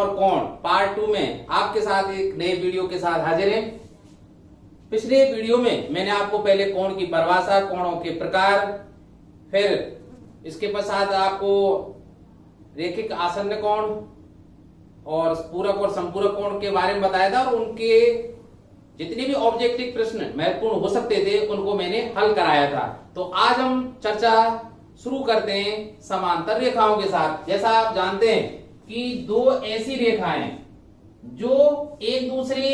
और कोण पार्ट 2 में आपके साथ एक नए वीडियो के साथ हाजिर हैं। पिछले वीडियो में मैंने आपको पहले कोण की परिभाषा, कोणों के प्रकार, फिर इसके पश्चात आपको रेखिक आसन्न कोण और पूरक और संपूरक कोण के बारे में बताया था और उनके जितने भी ऑब्जेक्टिव प्रश्न महत्वपूर्ण हो सकते थे उनको मैंने हल कराया था। तो आज हम चर्चा शुरू करते हैं समांतर रेखाओं के साथ। जैसा आप जानते हैं कि दो ऐसी रेखाएं जो एक दूसरे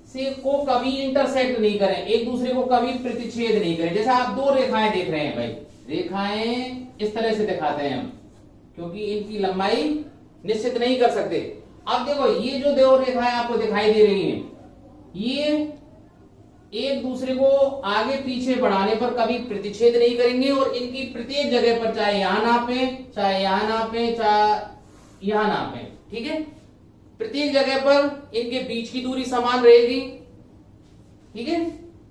से को कभी इंटरसेक्ट नहीं करें, एक दूसरे को कभी प्रतिच्छेद नहीं करें। जैसा आप दो रेखाएं देख रहे हैं भाई, रेखाएं इस तरह से दिखाते हैं हम क्योंकि इनकी लंबाई निश्चित नहीं कर सकते। अब देखो ये जो दो रेखाएं आपको दिखाई दे रही हैं, ये एक दूसरे को आगे पीछे बढ़ाने पर कभी प्रतिच्छेद नहीं करेंगे और इनकी प्रत्येक जगह पर चाहे यहां नापें, चाहे यहां नापें, चाहे यहां नापें, ठीक है, प्रत्येक जगह पर इनके बीच की दूरी समान रहेगी। ठीक है,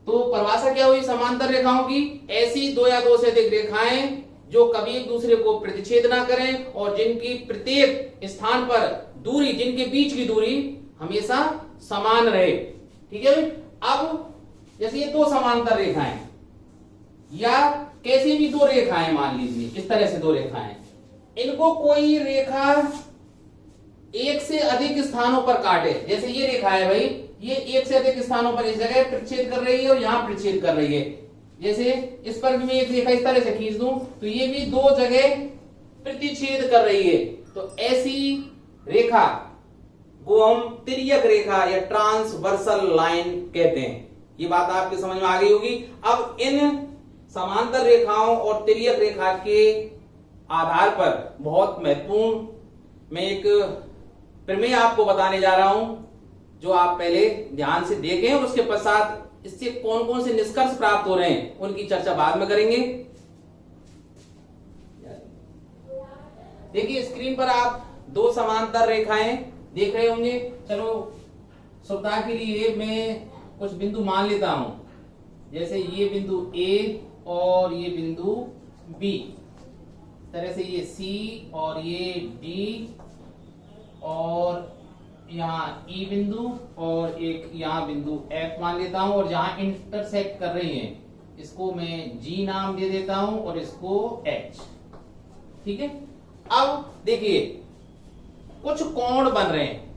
तो परिभाषा क्या हुई समांतर रेखाओं की? ऐसी दो या दो से अधिक रेखाएं जो कभी एक दूसरे को प्रतिच्छेद ना करें और जिनकी प्रत्येक स्थान पर दूरी, जिनके बीच की दूरी हमेशा समान रहे। ठीक है भाई, अब जैसे ये दो समांतर रेखाएं या कैसी भी दो रेखाएं मान लीजिए, इस तरह से दो रेखाएं, इनको कोई रेखा एक से अधिक स्थानों पर काटे। जैसे ये रेखा है भाई, ये एक से अधिक स्थानों पर इस जगह प्रतिच्छेद कर रही है और यहां प्रतिच्छेद कर रही है। जैसे इस पर भी मैं एक रेखा इस तरह से खींच दूं तो ये भी दो जगह प्रतिच्छेद कर रही है। तो ऐसी रेखा को हम तिर्यक रेखा या ट्रांसवर्सल लाइन कहते हैं। ये बात आपके समझ में आ गई होगी। अब इन समांतर रेखाओं और तिर्यक रेखा के आधार पर बहुत महत्वपूर्ण मैं एक प्रमेय आपको बताने जा रहा हूं जो आप पहले ध्यान से देखें और उसके पश्चात इससे कौन कौन से निष्कर्ष प्राप्त हो रहे हैं उनकी चर्चा बाद में करेंगे। देखिए स्क्रीन पर आप दो समांतर रेखाएं देख रहे होंगे। चलो सुविधा के लिए मैं कुछ बिंदु मान लेता हूं, जैसे ये बिंदु A और ये बिंदु B, तरह से ये C और ये D और यहाँ E बिंदु और एक यहाँ बिंदु F मान लेता हूं और जहां इंटरसेक्ट कर रही हैं इसको मैं G नाम दे देता हूं और इसको H। ठीक है, अब देखिए कुछ कोण बन रहे हैं।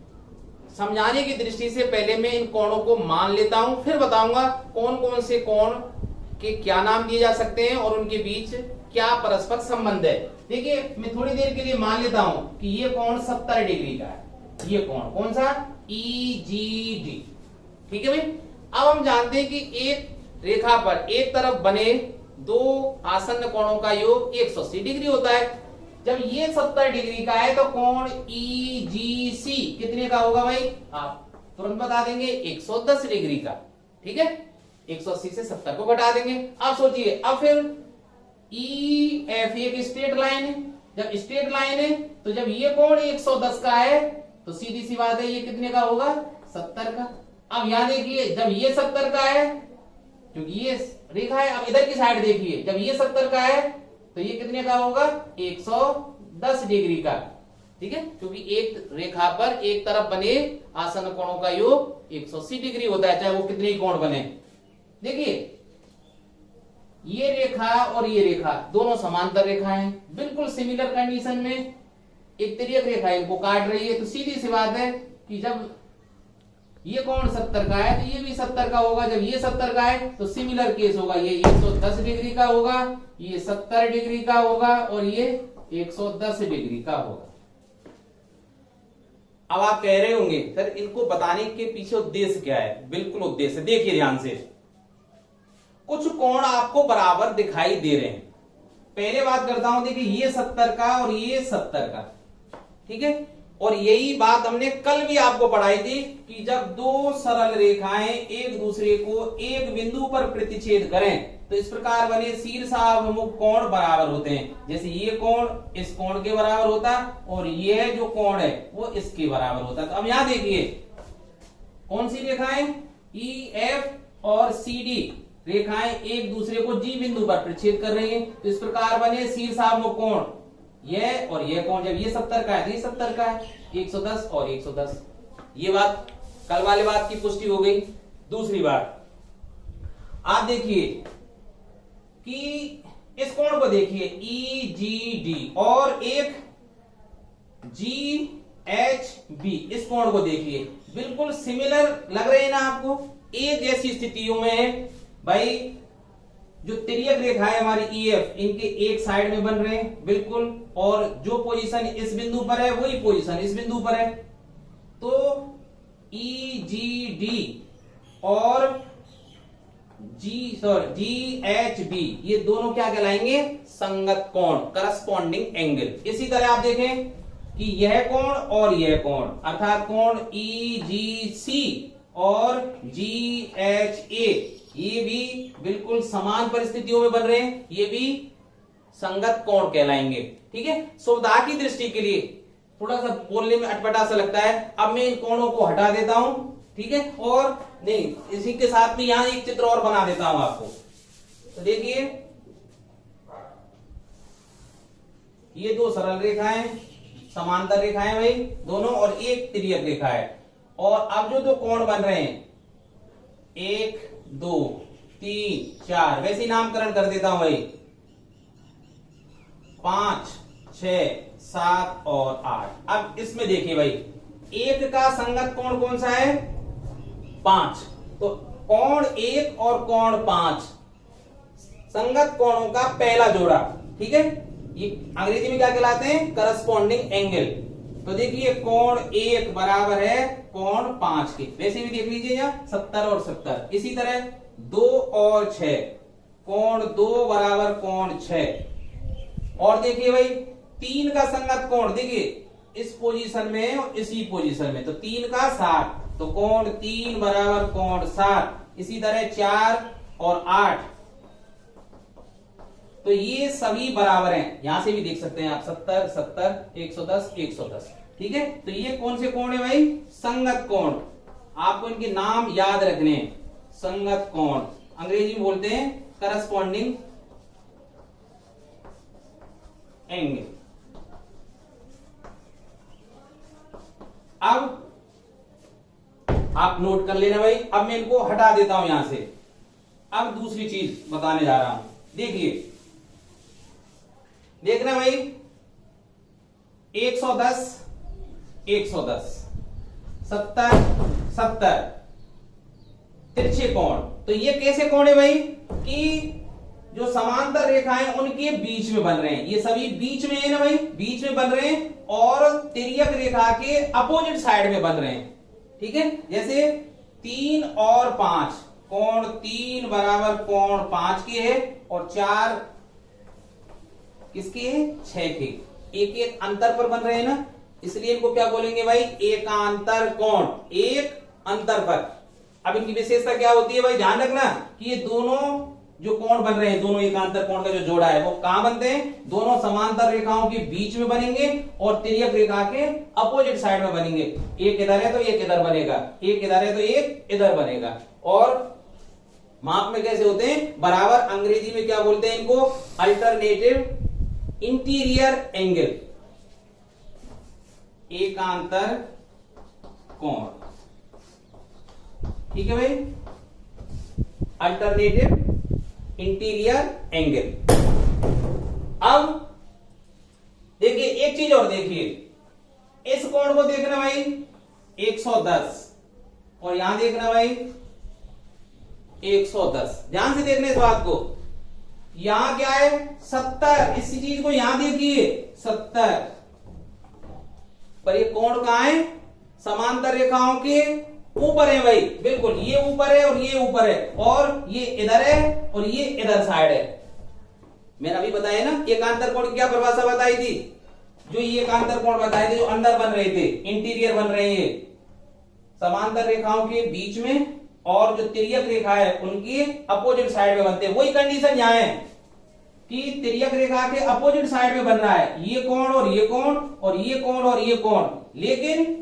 समझाने की दृष्टि से पहले मैं इन कोणों को मान लेता हूं, फिर बताऊंगा कौन कौन से कोण के क्या नाम दिए जा सकते हैं और उनके बीच क्या परस्पर संबंध है। देखिए मैं थोड़ी देर के लिए मान लेता हूं कि ये कोण 70 डिग्री का है। ये कोण कौन सा? EGD। ठीक है भाई, अब हम जानते हैं कि एक रेखा पर एक तरफ बने दो आसन्न कोणों का योग 180 डिग्री होता है। जब ये 70 डिग्री का है तो कोण EGC कितने का होगा भाई? आप तुरंत बता देंगे 110 डिग्री का। ठीक है, 180 से 70 को घटा देंगे। अब सोचिए, अब फिर EF एक स्ट्रेट लाइन है। जब स्ट्रेट लाइन है तो जब ये कोण 110 का है तो सीधी सी बात है ये कितने का होगा? 70 का। अब यहां देखिए, जब ये 70 का है क्योंकि ये रेखा है, अब इधर की साइड देखिए, जब ये 70 का है तो ये कितने का होगा? 110 डिग्री का। ठीक है, क्योंकि एक रेखा पर एक तरफ बने आसन्न कोणों का योग 180 डिग्री होता है, चाहे वो कितने ही कोण बने। देखिए ये रेखा और ये रेखा दोनों समांतर रेखाएं हैं, बिल्कुल सिमिलर कंडीशन में एक तिर्यक रेखा इनको काट रही है। तो सीधी सी बात है कि जब ये कोण 70 का है तो ये भी 70 का होगा। जब ये 70 का है तो सिमिलर केस होगा, ये 110 डिग्री का होगा, ये 70 डिग्री का होगा और ये 110 डिग्री का होगा। अब आप कह रहे होंगे सर इनको बताने के पीछे उद्देश्य क्या है? बिल्कुल उद्देश्य देखिए ध्यान से। कुछ कोण आपको बराबर दिखाई दे रहे हैं। पहले बात करता हूं, देखिए ये 70 का और ये 70 का। ठीक है, और यही बात हमने कल भी आपको पढ़ाई थी कि जब दो सरल रेखाएं एक दूसरे को एक बिंदु पर प्रतिच्छेद करें तो इस प्रकार बने शीर्षाभिमुख कोण बराबर होते हैं। जैसे ये कोण इस कोण के बराबर होता और यह जो कोण है वो इसके बराबर होता। तो अब यहां देखिए कौन सी रेखाएं? EF और CD रेखाएं एक दूसरे को G बिंदु पर प्रतिच्छेद कर रही हैं। तो इस प्रकार बने शीर्षाभिमुख कोण। ये और ये कोण जब ये 70 का है तो ये 70 का है, 110 और 110। ये बात कल वाले बात की पुष्टि हो गई। दूसरी बात आप देखिए कि इस कोण को देखिए EGD और एक GHB, इस कोण को देखिए बिल्कुल सिमिलर लग रहे हैं ना आपको। एक जैसी स्थितियों में भाई जो तिर्यक रेखा है हमारी EF, इनके एक साइड में बन रहे हैं बिल्कुल, और जो पोजीशन इस बिंदु पर है वही पोजीशन इस बिंदु पर है। तो EGD और GHB ये दोनों क्या कहलाएंगे? संगत कोण, करस्पॉन्डिंग एंगल। इसी तरह आप देखें कि यह कोण और यह कोण, अर्थात कोण EGC और GHA ये भी बिल्कुल समान परिस्थितियों में बन रहे हैं, ये भी संगत कोण कहलाएंगे। ठीक है, सुविधा की दृष्टि के लिए थोड़ा सा बोलने में अटपटा सा लगता है, अब मैं इन कोणों को हटा देता हूं। ठीक है, और नहीं इसी के साथ में यहां एक चित्र और बना देता हूं आपको। तो देखिए ये दो सरल रेखाएं, समांतर रेखाएं भाई दोनों, और एक तिर्यक रेखा है। और अब जो दो कोण बन रहे हैं 1 2 3 4, वैसे ही नामकरण कर देता हूं भाई, 5 6 7 और 8। अब इसमें देखिए भाई एक का संगत कोण कौन सा है? 5। तो कोण 1 और कोण 5 संगत कोणों का पहला जोड़ा। ठीक है, ये अंग्रेजी में क्या कहलाते हैं? Corresponding angle. तो देखिए कोण 1 बराबर है कोण 5 के, वैसे भी देख लीजिए यहाँ 70 और 70। इसी तरह 2 और 6, कोण 2 बराबर कोण 6। और देखिए भाई 3 का संगत कोण, देखिए इस पोजीशन में और इसी पोजीशन में, तो 3 का 7, तो कोण 3 बराबर कोण 7। इसी तरह 4 और 8, तो ये सभी बराबर हैं। यहां से भी देख सकते हैं आप 70 70 110 110। ठीक है, तो ये कौन से कोण है भाई? संगत कोण। आपको इनके नाम याद रखने हैं। संगत कोण अंग्रेजी में बोलते हैं करस्पॉन्डिंग एंगल। अब आप नोट कर लेना भाई। अब मैं इनको हटा देता हूं यहां से। अब दूसरी चीज बताने जा रहा हूं, देखिए देखना भाई 110 110 70 70 तिरछे कोण। तो ये कैसे कोण है भाई कि जो समांतर रेखाएं उनके बीच में बन रहे हैं, ये सभी बीच में है ना भाई, बीच में बन रहे हैं, और तिर्यक रेखा के अपोजिट साइड में बन रहे हैं। ठीक है, जैसे 3 और 5, कोण 3 बराबर कोण 5 के है, और 4 किसके है? 6 के। एक एक अंतर पर बन रहे हैं ना, इसलिए इनको क्या बोलेंगे भाई? एकांतर कोण, एक अंतर पर। अब इनकी विशेषता क्या होती है भाई? ध्यान रखना कि ये दोनों जो कोण बन रहे हैं, दोनों एकांतर कोण का जो जोड़ा है वो कहां बनते हैं? दोनों समांतर रेखाओं के बीच में बनेंगे और तिर्यक रेखा के अपोजिट साइड में बनेंगे। एक इधर है तो एक इधर बनेगा, एक इधर है तो एक इधर बनेगा। और माप में कैसे होते हैं? बराबर। अंग्रेजी में क्या बोलते हैं इनको? अल्टरनेटिव इंटीरियर एंगल, एकांतर कोण। ठीक है भाई, अल्टरनेटिव इंटीरियर एंगल। अब देखिए एक चीज और देखिए, इस कोण को देखना भाई 110, और यहां देखना भाई 110। ध्यान से देखना इस बात को। यहां क्या है? 70। इसी चीज को यहां देखिए 70, पर ये कोण कहां है? समांतर रेखाओं के ऊपर है भाई, बिल्कुल ये ऊपर है और ये ऊपर है, और ये इधर है और ये इधर साइड है। मैंने अभी बताया ना एकांतर कोण की क्या परिभाषा बताई थी? जो ये एकांतर कोण बताए थे, जो अंदर बन रहे थे, इंटीरियर बन रहे हैं, समांतर रेखाओं के बीच में, और जो तिर्यक रेखा है उनकी अपोजिट साइड में बनते हैं। वही कंडीशन यहां है कि तिर्यक रेखा के अपोजिट साइड में बन रहा है ये कोण और ये कोण और ये कोण और ये कोण, लेकिन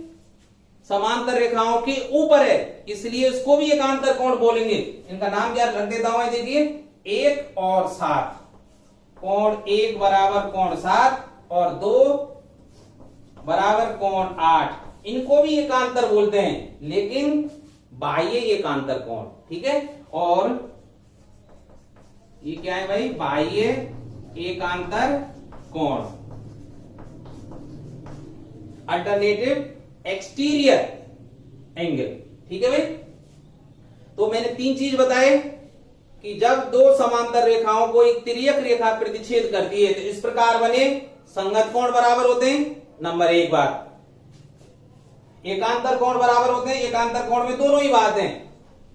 समांतर रेखाओं के ऊपर है, इसलिए इसको भी एकांतर कोण बोलेंगे। इनका नाम क्या रख देता हूं? देखिए 1 और 7, कोण 1 बराबर कोण 7, और 2 बराबर कोण 8। इनको भी एकांतर बोलते हैं, लेकिन बाह्य एकांतर कोण, ठीक है। और ये क्या है भाई, बाह्य एकांतर कोण, अल्टरनेटिव एक्सटीरियर एंगल, ठीक है भाई। तो मैंने 3 चीज बताए कि जब 2 समांतर रेखाओं को एक तिर्यक रेखा प्रतिच्छेद करती है तो इस प्रकार बने संगत कोण बराबर होते हैं। नंबर 1 बात, एकांतर कोण बराबर होते हैं। एकांतर कोण में दोनों ही बात है,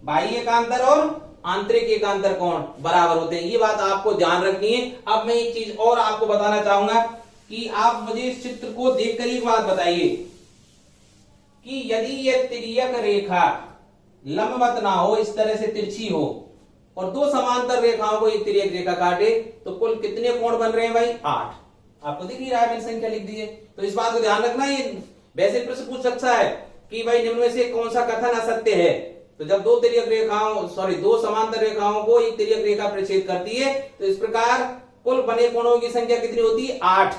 बाह्य एकांतर और आंतरिक एकांतर कोण बराबर होते हैं, ये बात आपको ध्यान रखनी है। अब मैं एक चीज और आपको बताना चाहूंगा कि आप मुझे इस चित्र को देखकर एक बात बताइए कि यदि यह तिर्यक रेखा लंबवत ना हो, इस तरह से तिरछी हो और 2 समांतर रेखाओं को एक तिर्यक रेखा काटे तो कुल कितने कोण बन रहे हैं भाई, 8। आपको दिख ही रहा है, मैंने संख्या लिख दी है। तो इस बात को ध्यान रखना, ये वैसे प्रश्न पूछ सकता है कि भाई निम्न में से कौन सा कथन असत्य है। तो जब 2 समांतर रेखाओं को एक तिर्यक रेखा प्रतिच्छेद करती है तो इस प्रकार कुल बने कोणों की संख्या कितनी होती है, 8।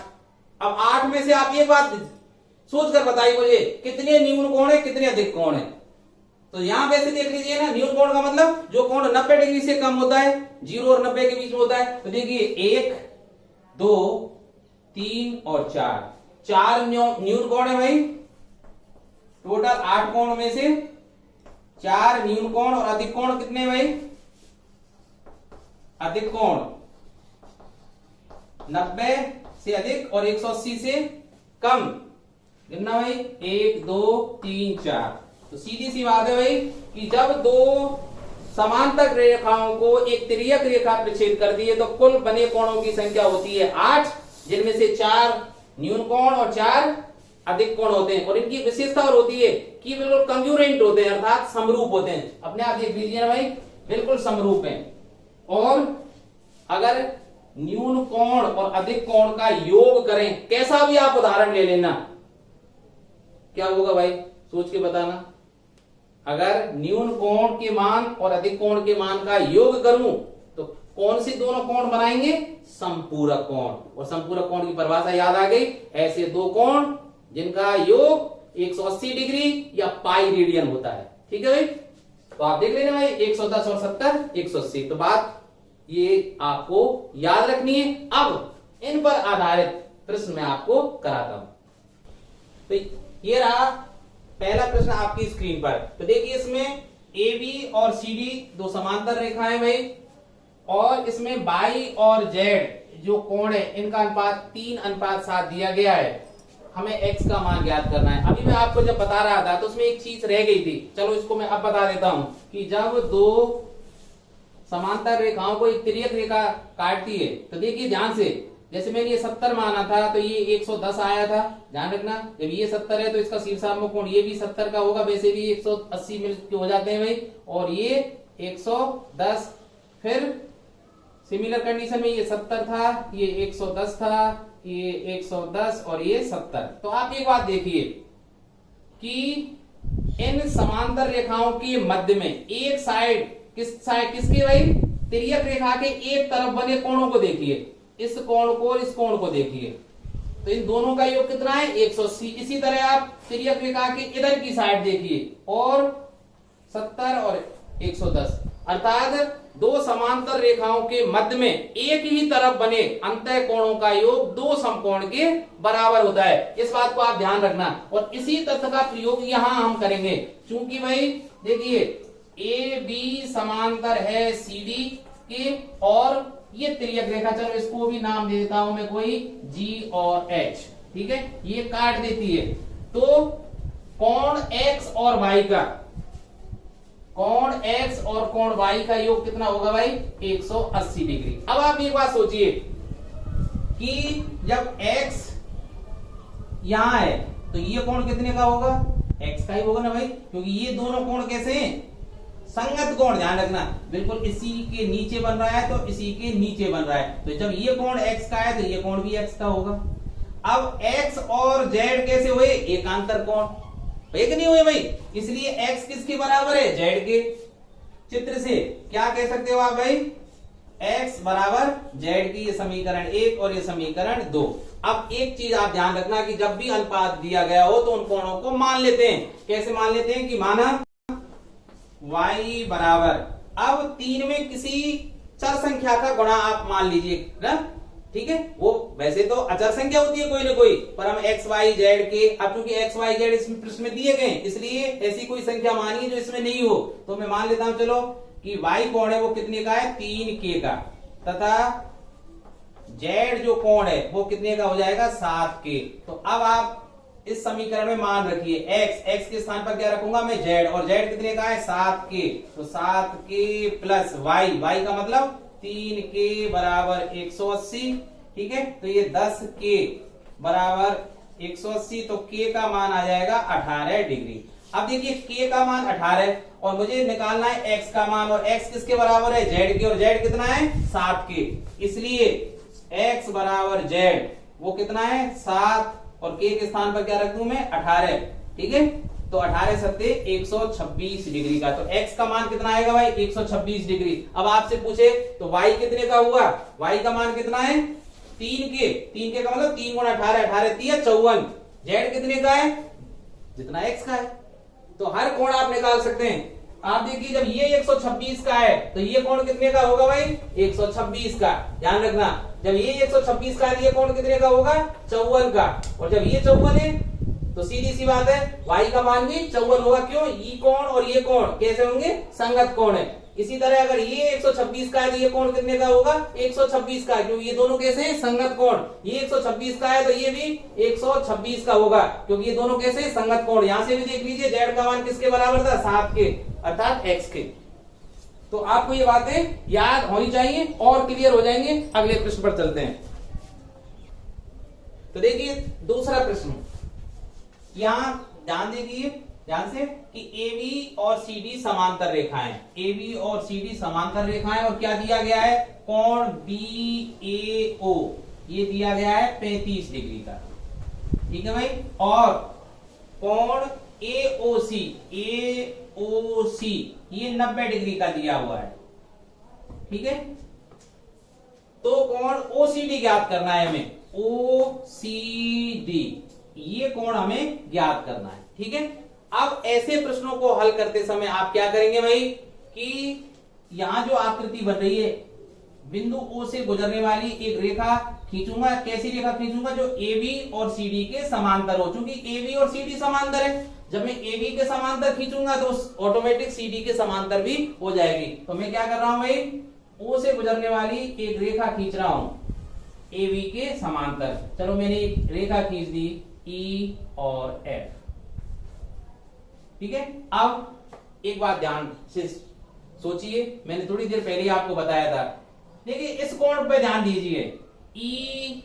अब 8 में से आप एक बात सोच कर बताइए मुझे, कितने न्यून कोण है, कितने अधिक कोण है। तो यहां वैसे देख लीजिए ना, न्यून कोण का मतलब जो कोण 90 डिग्री से कम होता है, 0 और 90 के बीच में होता है। तो देखिए 1 2 3 और 4 न्यून कोण है भाई। टोटल 8 कोण में से 4 न्यून कोण और अधिक कोण कितने भाई, अधिक कोण 90 से अधिक और 180 से कम, कितना भाई 1 2 3 4। तो सीधी सी बात है भाई कि जब 2 समांतर रेखाओं को एक तिर्यक रेखा प्रतिच्छेद करती है तो कुल बने कोणों की संख्या होती है 8, जिनमें से 4 न्यून कोण और 4 अधिक कोण होते हैं। और इनकी विशेषता और होती है कि बिल्कुल कंग्रुएंट होते हैं, अर्थात समरूप होते हैं। अपने आप देख लीजिए ना भाई, बिल्कुल समरूप हैं। और अगर न्यून कोण और अधिक कोण का योग करें, कैसा भी आप उदाहरण ले लेना, क्या होगा भाई सोच के बताना। अगर न्यून कोण के मान और अधिक कोण के मान का योग करूं तो कौन से दोनों कोण बनाएंगे, संपूरक कोण। और संपूरक कोण की परिभाषा याद आ गई, ऐसे 2 कोण जिनका योग 180 डिग्री या पाई रेडियन होता है, ठीक है भाई। तो आप देख लेना भाई 110 और 70 180। तो बात ये आपको याद रखनी है। अब इन पर आधारित प्रश्न मैं आपको कराता हूं। तो ये रहा पहला प्रश्न आपकी स्क्रीन पर। तो देखिए इसमें AB और CD 2 समांतर रेखाएं भाई, और इसमें बाई और Z जो कोण है इनका अनुपात 3:7 दिया गया है। हमें x का मान ज्ञात करना है। अभी मैं आपको जब बता रहा था तो उसमें एक चीज रह गई थी, चलो इसको मैं अब बता देता हूं कि जब 2 समांतर रेखाओं को एक तिर्यक रेखा काटती है तो देखिए ध्यान से, जैसे मैंने ये 70 माना था तो ये 110 आया था। ध्यान रखना, जब ये 70 है तो इसका शीर्षात्मक कोण ये भी 70 का होगा, वैसे भी 180 मिल हो जाते हैं भाई। और ये 110, फिर सिमिलर कंडीशन में ये 70 था, ये 110 था, ये 110 और ये 70। तो आप एक बात देखिए कि इन समांतर रेखाओं के मध्य में एक साइड किसके भाई, तिर्यक रेखा के एक तरफ बने कोणों को देखिए, इस कोण को और इस कोण को देखिए। तो इन दोनों का योग कितना है, 180। इसी तरह आप तिर्यक रेखा के इधर की साइड देखिए और 70 और 110, अर्थात 2 समांतर रेखाओं के मध्य में एक ही तरफ बने अंतः कोणों का योग 2 समकोण के बराबर होता है। इस बात को आप ध्यान रखना। और इसी तथ्य का प्रयोग यहां हम करेंगे, क्योंकि भाई देखिए AB समांतर है CD के, और ये तिर्यक रेखा, चलो इसको भी नाम दे देता हूं मैं कोई G और H, ठीक है, ये काट देती है। तो कोण X और Y का, कोण X और कोण Y का योग कितना होगा भाई, 180 डिग्री। अब आप एक बात सोचिए कि जब X यहां है तो ये कोण कितने का होगा, X का ही होगा ना भाई, क्योंकि ये दोनों कोण कैसे हैं, संगत कोण। ध्यान रखना, बिल्कुल इसी के नीचे बन रहा है तो इसी के नीचे बन रहा है। तो जब ये कोण X का है तो ये कोण भी X का होगा। अब X और Z कैसे हुए, एकांतर कोण, एक नहीं हुए भाई, इसलिए X किसके बराबर है, Z के। चित्र से क्या कह सकते हो आप भाई, x बराबर z की, ये समीकरण 1 और ये समीकरण 2। अब एक चीज आप ध्यान रखना कि जब भी अनुपात दिया गया हो तो उन कोणों को मान लेते हैं। कैसे मान लेते हैं कि माना y बराबर, अब 3 में किसी चर संख्या का गुणा आप मान लीजिए ना, ठीक है। वो वैसे तो अचर संख्या होती है कोई ना कोई, पर हम एक्स वाई जेड के, अब चूंकि एक्स वाई जेड इसमें प्रश्न में दिए गए इसलिए ऐसी कोई संख्या मानिए जो इसमें नहीं हो, तो मैं मान लेता हूं चलो कि y कोण है वो कितने का है, 3k का, तथा z जो कोण है वो कितने का हो जाएगा, 7k। तो अब आप इस समीकरण में मान रखिए x के स्थान पर क्या रखूंगा मैं, z, और z कितने का है, 7k। तो 7k प्लस y का मतलब 3k बराबर 180, ठीक है। तो ये 10k बराबर 180, तो k का मान आ जाएगा 18 डिग्री। अब देखिए k का मान 18 और मुझे निकालना है x का मान, और x किसके बराबर है, z के, और z कितना है, 7k। इसलिए x बराबर z वो कितना है, 7, और k के स्थान पर क्या रख दूं मैं, 18, ठीक है। तो 18 सत्ते 126 डिग्री का, तो x का मान कितना आएगा भाई, 126 डिग्री। अब आपसे पूछे तो y कितने का हुआ, y का मान कितना है, 3k का मतलब 3 गुणा 18, 18 3 54, z कितने का है, जितना x का है। तो हर कोण आप निकाल सकते हैं। आप देखिए जब ये 126 का है तो ये कोण कितने का होगा भाई, 126 का। ध्यान रखना, जब ये 126 का है ये कोण कितने का होगा, 54 का। और जब ये 54 है तो सीधी सी बात है y का मान भी 54 होगा। क्यों, ये कोण और ये कोण कैसे होंगे, संगत कोण है। इसी तरह अगर ये 126 का है तो ये कोण कितने का होगा, 126 का, क्योंकि ये दोनों कैसे हैं, संगत कोण। ये 126 का है तो ये भी 126 का होगा, क्योंकि ये दोनों कैसे हैं, संगत कोण। यहां से भी देख लीजिए z का मान किसके बराबर था, 7 के, अर्थात x के। तो आपको ये बातें याद होनी चाहिए और क्लियर हो जाएंगे। अगले प्रश्न पर चलते हैं। तो देखिए दूसरा प्रश्न, यहां ध्यान देखिए ध्यान से कि AB और CD समांतर रेखाएं, AB और CD समांतर रेखाएं, और क्या दिया गया है, कोण BAO ये दिया गया है 35 डिग्री का, ठीक है भाई। और कोण AOC ये 90 डिग्री का दिया हुआ है, ठीक है। तो कोण OCD ज्ञात करना है हमें, OCD ये कोण हमें ज्ञात करना है, ठीक है। अब ऐसे प्रश्नों को हल करते समय आप क्या करेंगे भाई, कि यहां जो आकृति बन रही है, बिंदु O से गुजरने वाली एक रेखा खींचूंगा। कैसी रेखा खींचूंगा, जो AB और CD के समांतर हो। चूंकि AB और CD समांतर है, जब मैं AB के समांतर खींचूंगा तो ऑटोमेटिक CD के समांतर भी हो जाएगी। तो मैं क्या कर रहा हूं भाई, O से गुजरने वाली एक रेखा खींच रहा हूं AB के समांतर। चलो मैंने एक रेखा खींच दी E और F, ठीक है। अब एक बात ध्यान से सोचिए, मैंने थोड़ी देर पहले ही आपको बताया था। देखिए इस कोण पे ध्यान दीजिए, AOE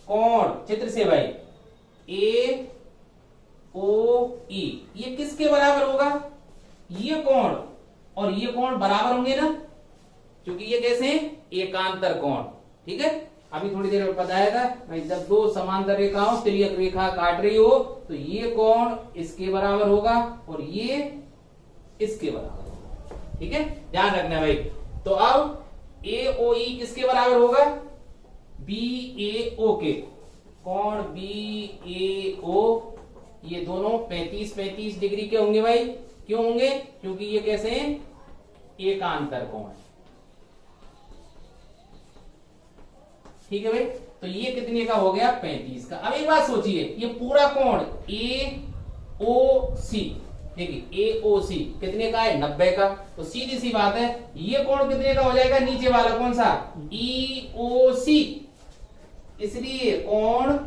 कोण, चित्र से भाई, AOE ये किसके बराबर होगा, ये कोण और ये कोण बराबर होंगे ना, क्योंकि ये कैसे हैं, एकांतर कोण, ठीक है। अभी थोड़ी देर में बताया था भाई, जब दो समांतर रेखाओं तिर्यक रेखा काट रही हो तो ये कोण इसके बराबर होगा और ये इसके बराबर होगा, ठीक है, ध्यान रखना भाई। तो अब AOE किसके बराबर होगा, BAO के, कोण BAO ये दोनों 35-35 डिग्री के होंगे भाई। क्यों होंगे, क्योंकि ये कैसे हैं, एकांतर कोण, ठीक है भाई। तो ये कितने का हो गया, 35 का। अब एक बात सोचिए, ये पूरा कोण AOC, देखिए AOC कितने का है, 90 का। तो सीधी सी बात है, ये कोण कितने का हो जाएगा, नीचे वाला कौन सा, EOC। इसलिए कोण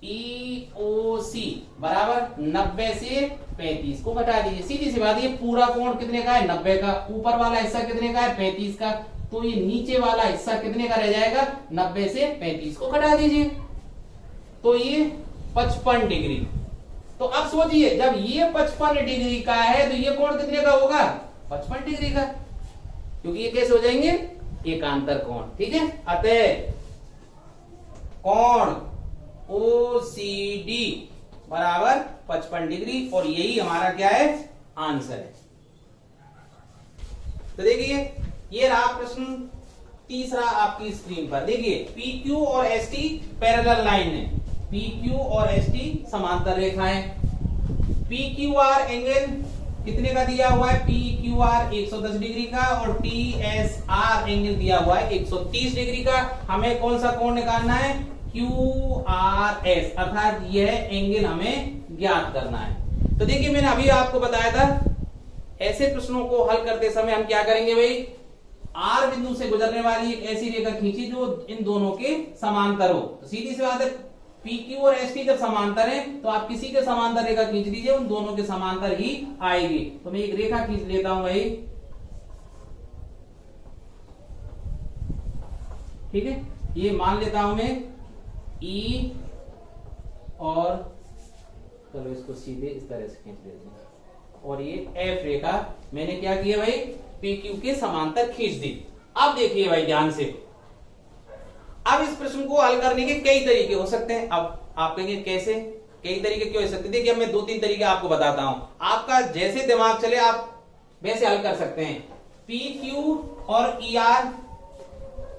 EOC बराबर 90 से 35 को घटा दीजिए। सीधी सी बात है, ये पूरा कोण कितने का है, 90 का। ऊपर वाला हिस्सा कितने का है, 35 का। तो ये नीचे वाला हिस्सा कितने का रह जाएगा, 90 से 35 को घटा दीजिए, तो ये 55 डिग्री। तो अब सोचिए, जब ये 55 डिग्री का है तो ये कोण कितने का होगा, 55 डिग्री का, क्योंकि ये कैसे हो जाएंगे, एकांतर कोण, ठीक है। अतः कोण OCD बराबर 55 डिग्री, और यही हमारा क्या है, आंसर है। तो देखिए ये रहा प्रश्न तीसरा आपकी स्क्रीन पर। देखिए पी क्यू और एस टी पैरेलल लाइन है, पी क्यू और एस टी समांतर रेखाएं। पी क्यू आर एंगल कितने का दिया हुआ है, पी क्यू आर 110 डिग्री का, और टी एस आर एंगल दिया हुआ है 130 डिग्री का। हमें कौन सा कोण निकालना है, क्यू आर एस, अर्थात यह एंगल हमें ज्ञात करना है। तो देखिए मैंने अभी आपको बताया था ऐसे प्रश्नों को हल करते समय हम क्या करेंगे भाई, आर बिंदु से गुजरने वाली एक ऐसी रेखा खींची जो इन दोनों के समांतर हो। तो सीधी सी बात है, पी क्यू और एस टी जब समांतर है तो आप किसी के समांतर रेखा खींच दीजिए, उन दोनों के समांतर ही आएगी। तो मैं एक रेखा खींच लेता हूं भाई, ठीक है, ये मान लेता हूं मैं ई, और चलो इसको सीधे इस तरह से खींच देते हैं, और ये एफ रेखा मैंने क्या किया भाई, पी क्यू के समांतर खींच दी। अब देखिए भाई ध्यान से, अब इस प्रश्न को हल करने के कई तरीके हो सकते हैं। अब आप कहेंगे कैसे, कई तरीके क्यों हो सकते हैं? देखिए मैं 2-3 तरीके आपको बताता हूं, आपका जैसे दिमाग चले आप वैसे हल कर सकते हैं। पी क्यू और ई आर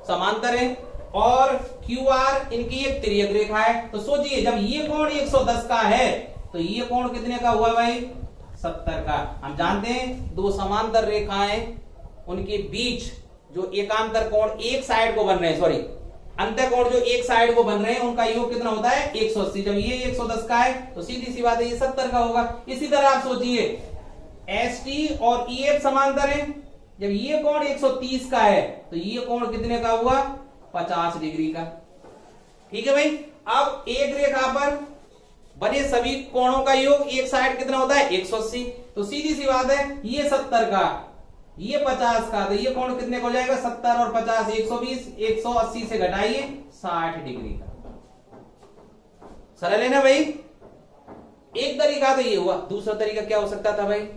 समांतर है, और क्यू आर इनकी एक तिर्यक रेखा है। तो सोचिए जब ये कोण 110 का है तो ये कोण कितने का हुआ भाई, 70 का। हम जानते हैं दो समांतर रेखाएं उनके बीच जो एकांतर कोण एक साइड को बन रहे हैं, सॉरी अंतर कोण जो एक साइड को बन रहे हैं, उनका योग कितना होता है, 180। जब ये 110 का है तो सीधी सी बात है ये 70 का होगा। इसी तरह आप सोचिए एस टी और ई एफ समांतर है, जब ये कोण 130 का है तो ये कोण कितने का हुआ, 50 डिग्री का। ठीक है भाई, अब एक रेखा पर बने सभी कोणों का योग एक साइड कितना होता है, 180। तो सीधी सी बात है ये 70 का, ये 50 का, तो ये कोण कितने का हो जाएगा, 70 और 50 120, 180 से घटाइए 60 डिग्री का। सरल है ना भाई। एक तरीका तो ये हुआ, दूसरा तरीका क्या हो सकता था भाई,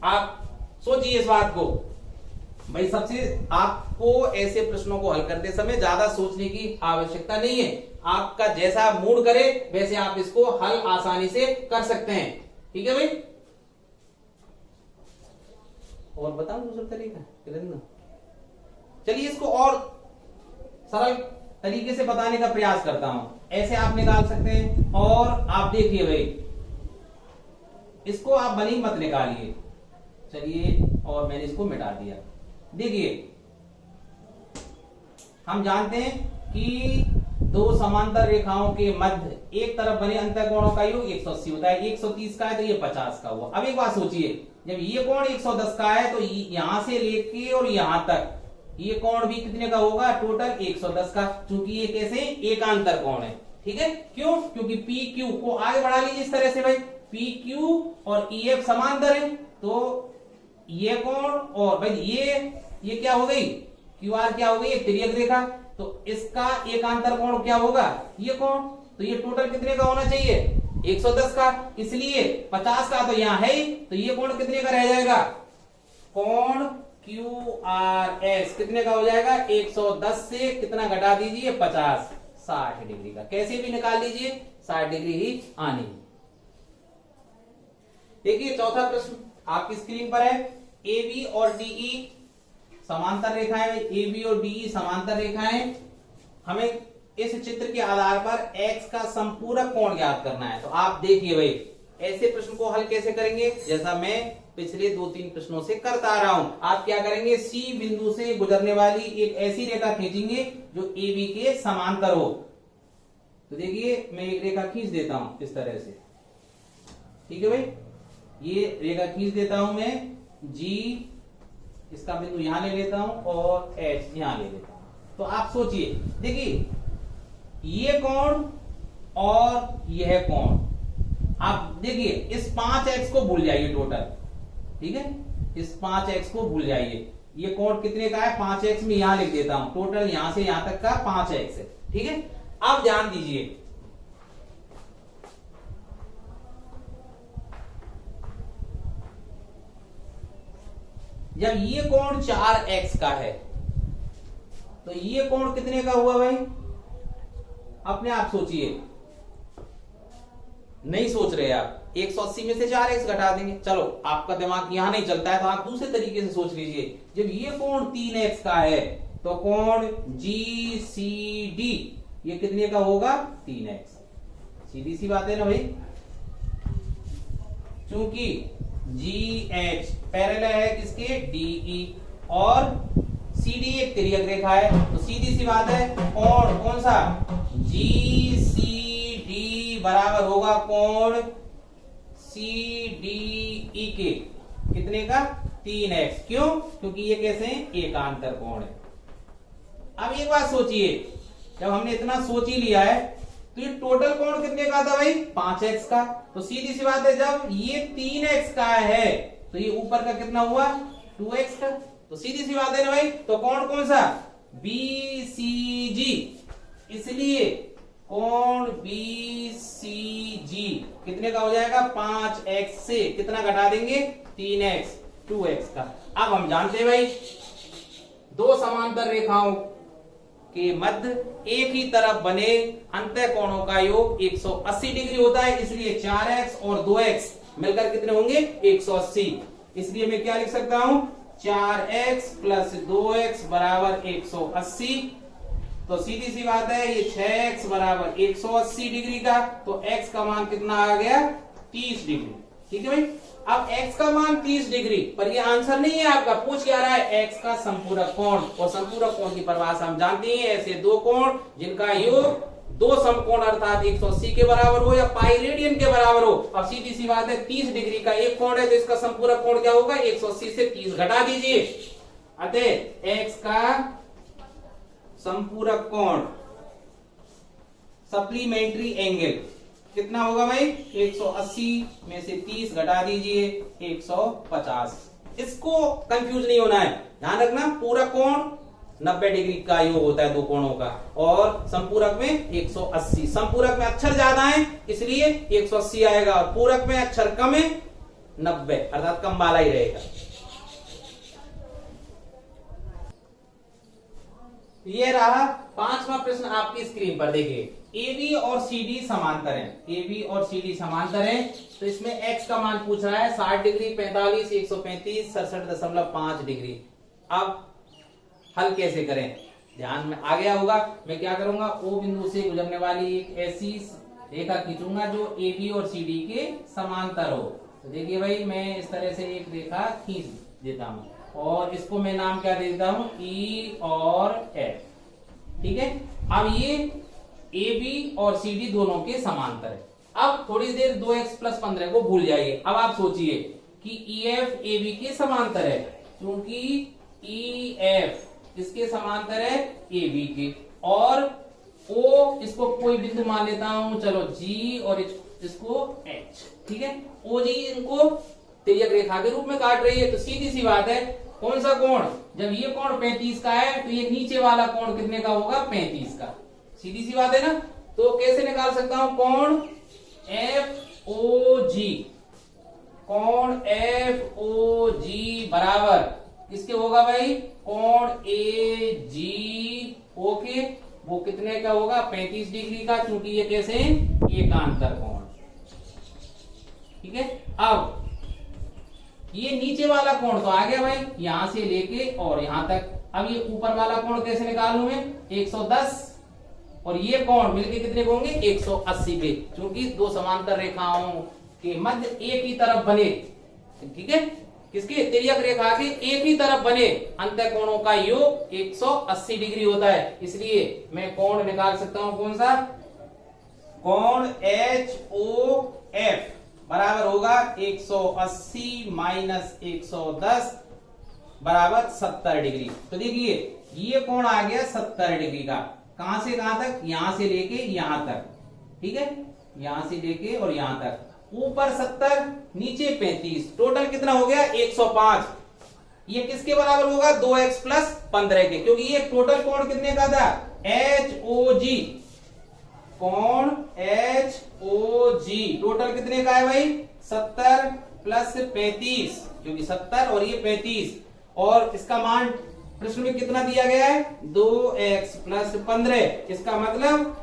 आप सोचिए इस बात को भाई। सबसे आपको ऐसे प्रश्नों को हल करते समय ज्यादा सोचने की आवश्यकता नहीं है, आपका जैसा मूड करे वैसे आप इसको हल आसानी से कर सकते हैं। ठीक है भाई, और बताओ दूसरा तरीका, चलिए इसको और सरल तरीके से बताने का प्रयास करता हूं। ऐसे आप निकाल सकते हैं, और आप देखिए भाई इसको आप बनी मत निकालिए, चलिए, और मैंने इसको मिटा दिया। देखिए हम जानते हैं कि दो समांतर रेखाओं के मध्य एक तरफ बने अंतःकोणों का योग 180 होता है, 130 का है तो ये 50 का हुआ। अब एक बात सोचिए, जब ये कोण 110 का है तो यहां से लेके और यहां तक ये कोण भी कितने का होगा, टोटल 110 का, क्योंकि ये कैसे एकांतर कोण है। ठीक है, क्यों, क्योंकि पी क्यू को आगे बढ़ा लीजिए इस तरह से भाई, पी क्यू और ई एफ समांतर है, तो ये कोण और भाई ये क्या हो गई, क्यू आर क्या हो गई, एक तिर्यक रेखा, तो इसका एकांतर कोण क्या होगा, ये कोण, तो ये टोटल कितने का होना चाहिए, 110 का, इसलिए 50 का तो यहां है ही, तो ये कोण कितने का रह जाएगा, कोण क्यू आर एस कितने का हो जाएगा, 110 से कितना घटा दीजिए, 50, 60 डिग्री का। कैसे भी निकाल लीजिए 60 डिग्री ही आनी। देखिए चौथा प्रश्न आपकी स्क्रीन पर है, ए बी और डीई समांतर रेखाएं, ए बी और डीई समांतर रेखाएं, हमें इस चित्र के आधार पर एक्स का संपूरक कोण ज्ञात करना है। तो आप देखिए भाई ऐसे प्रश्न को हल कैसे करेंगे, जैसा मैं पिछले 2-3 प्रश्नों से करता आ रहा हूं। आप क्या करेंगे, सी बिंदु से गुजरने वाली एक ऐसी रेखा खींचेंगे जो ए बी के समांतर हो। तो देखिए मैं एक रेखा खींच देता हूं इस तरह से, ठीक है भाई, ये रेखा खींच देता हूं मैं, जी इसका बिंदु यहां ले लेता हूं और एच यहां ले लेता हूं। तो आप सोचिए, देखिए ये कोण और यह कोण, आप देखिए इस 5x को भूल जाइए टोटल, ठीक है, इस 5x को भूल जाइए। ये कोण कितने का है, 5x में यहां लिख देता हूं, टोटल यहां से यहां तक का 5x है। ठीक है, अब ध्यान दीजिए, जब ये कोण 4x का है तो ये कोण कितने का हुआ भाई, अपने आप सोचिए, नहीं सोच रहे आप, 180 में से 4x घटा देंगे। चलो आपका दिमाग यहां नहीं चलता है तो आप दूसरे तरीके से सोच लीजिए। जब ये कोण 3x का है तो कोण GCD ये कितने का होगा? 3x। सीधी सी बात है ना भाई, क्योंकि GH पैरेलल है किसके? DE और CD एक तिर्यक रेखा है, तो सीधी सी बात है कोण कौन सा? GCD बराबर होगा कोण CDE के कितने का? 3x। क्यों? क्योंकि ये कैसे हैं? एकांतर कोण है। अब एक बात सोचिए, जब हमने इतना सोच ही लिया है तो ये टोटल कोण कितने का था भाई? 5x का। तो सीधी सी बात है जब ये 3x का है तो ये ऊपर का कितना हुआ? 2x का। तो सीधी सी बात है ना भाई, तो कोण कौन सा? BCG। इसलिए कोण BCG कितने का हो जाएगा? 5x से कितना घटा देंगे? 3x, 2x का। अब हम जानते हैं भाई दो समांतर रेखाओं के मध्य एक ही तरफ बने अंतः कोणों का योग 180 डिग्री होता है, इसलिए 4x और 2x मिलकर कितने होंगे? 180। इसलिए मैं क्या लिख सकता हूं? 4x प्लस 2x बराबर 180। तो सीधी सी बात है ये 6x बराबर 180 डिग्री का, तो x का मान कितना आ गया? 30 डिग्री। ठीक है भाई, अब x का मान 30 डिग्री, पर ये आंसर नहीं है आपका। पूछ क्या रहा है? x का संपूरक कोण, और संपूरक कोण की परिभाषा हम जानते हैं, ऐसे दो कोण जिनका योग दो समकोण अर्थात 180 के बराबर हो या पाई रेडियन के बराबर हो। अब सीधी सी बात है 30 डिग्री का एक कोण है तो इसका संपूरक कोण क्या होगा? 180 से 30 घटा दीजिए, अतः x का संपूरक कोण सप्लीमेंट्री एंगल कितना होगा भाई? 180 में से 30 घटा दीजिए 150। इसको कंफ्यूज नहीं होना है, ध्यान रखना पूरा कोण 90 डिग्री का योग होता है दो कोणों का, और संपूरक में 180। संपूरक में अक्षर ज्यादा है इसलिए 180 आएगा, और पूरक में अक्षर कम है 90, अर्थात कम वाला ही रहेगा। ये रहा पांचवा प्रश्न आपकी स्क्रीन पर। देखिए AB और CD समांतर हैं, AB और CD समांतर हैं, तो इसमें x का मान पूछ रहा है 60 डिग्री, 45, 135, 67.5 डिग्री। अब हल कैसे करें? ध्यान में आ गया होगा। मैं क्या करूंगा? O बिंदु से गुजरने वाली एक ऐसी रेखा खींचूंगा जो AB और CD के समांतर हो। तो देखिए भाई मैं इस तरह से एक रेखा खींच देता हूं, और इसको मैं नाम क्या देता हूं? E और F। ठीक है, अब ये AB और CD दोनों के समांतर है। अब थोड़ी देर 2x प्लस 15 को भूल जाइए। अब आप सोचिए कि EF AB के समांतर है, क्योंकि EF इसके समांतर है AB के, और O इसको कोई बिंदु मान लेता हूं, चलो G, और इसको H। ठीक है, OG इनको तिर्यक रेखा के रूप में काट रही है। तो सीधी सी बात है कौन सा कोण? जब ये कोण 35 का है तो ये नीचे वाला कोण कितने का होगा? 35 का। सीधी सी बात है ना। तो कैसे निकाल सकता हूं? कोण FOG, कोण FOG बराबर किसके होगा भाई? कोण AGO के, वो कितने का होगा? 35 डिग्री का, क्योंकि ये कैसे एकांतर कोण। ठीक है, अब ये नीचे वाला कोण तो आ गया भाई, यहां से लेके और यहां तक। अब ये ऊपर वाला कोण कैसे निकालूं मैं? 110, और ये कोण मिलके कितने को होंगे? 180 के, क्योंकि दो समांतर रेखाओं के मध्य एक ही तरफ बने, ठीक है, किसके? तिर्यक रेखा के एक ही तरफ बने अंतः कोणों का योग 180 डिग्री होता है। इसलिए मैं कोण निकाल सकता हूं कौन सा? कोण HOF बराबर होगा 180 माइनस 110 बराबर 70 डिग्री। तो देखिए ये कोण आ गया 70 डिग्री का। कहां से कहां तक? यहां से लेके यहां तक। ठीक है, यहां से लेके और यहां तक। ऊपर 70, नीचे 35, टोटल कितना हो गया? 105। ये किसके बराबर होगा? 2x प्लस 15 के, क्योंकि ये टोटल कोण कितने का था? HOG, कोण HOG टोटल कितने का है भाई? 70 प्लस 35, क्योंकि 70 और ये 35, और इसका मान प्रश्न में कितना दिया गया है? 2x plus 15। इसका मतलब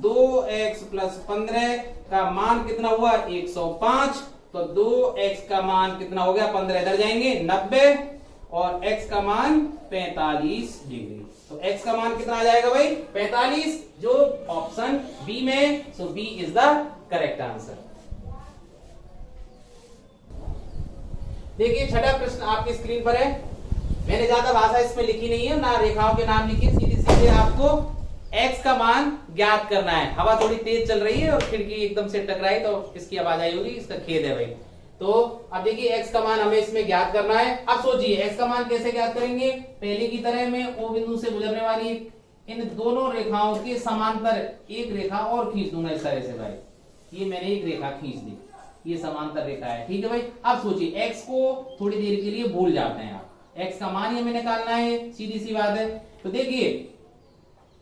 2x प्लस 15 का मान कितना हुआ 105। तो 2x का मान कितना हो गया 15 इधर जाएंगे 90 और x का मान 45 डिग्री। तो x का मान कितना आ जाएगा भाई 45, जो ऑप्शन बी में। So B is the correct answer. देखिए छठा प्रश्न आपकी स्क्रीन पर है। मैंने ज्यादा भाषा इसमें लिखी नहीं है, ना रेखाओं के नाम लिखी, सीधे सीधे आपको x का मान ज्ञात करना है। हवा थोड़ी तेज चल रही है और खिड़की एकदम से टकराई तो इसकी आवाज आई होगी, इसका खेद है भाई। तो अब देखिए x का मान हमें इसमें ज्ञात करना है। अब सोचिए x का मान कैसे ज्ञात करेंगे। पहले की तरह मैं O बिंदु से गुजरने वाली इन दोनों रेखाओं के समांतर एक रेखा और खींच दूंगा इस तरह से भाई। ये मैंने एक रेखा खींच दी, ये समांतर रेखा है, ठीक है भाई। अब सोचिए x को थोड़ी देर के लिए भूल जाते हैं आप, x का मान ही हमें निकालना है, सीधी सी बात है। तो देखिए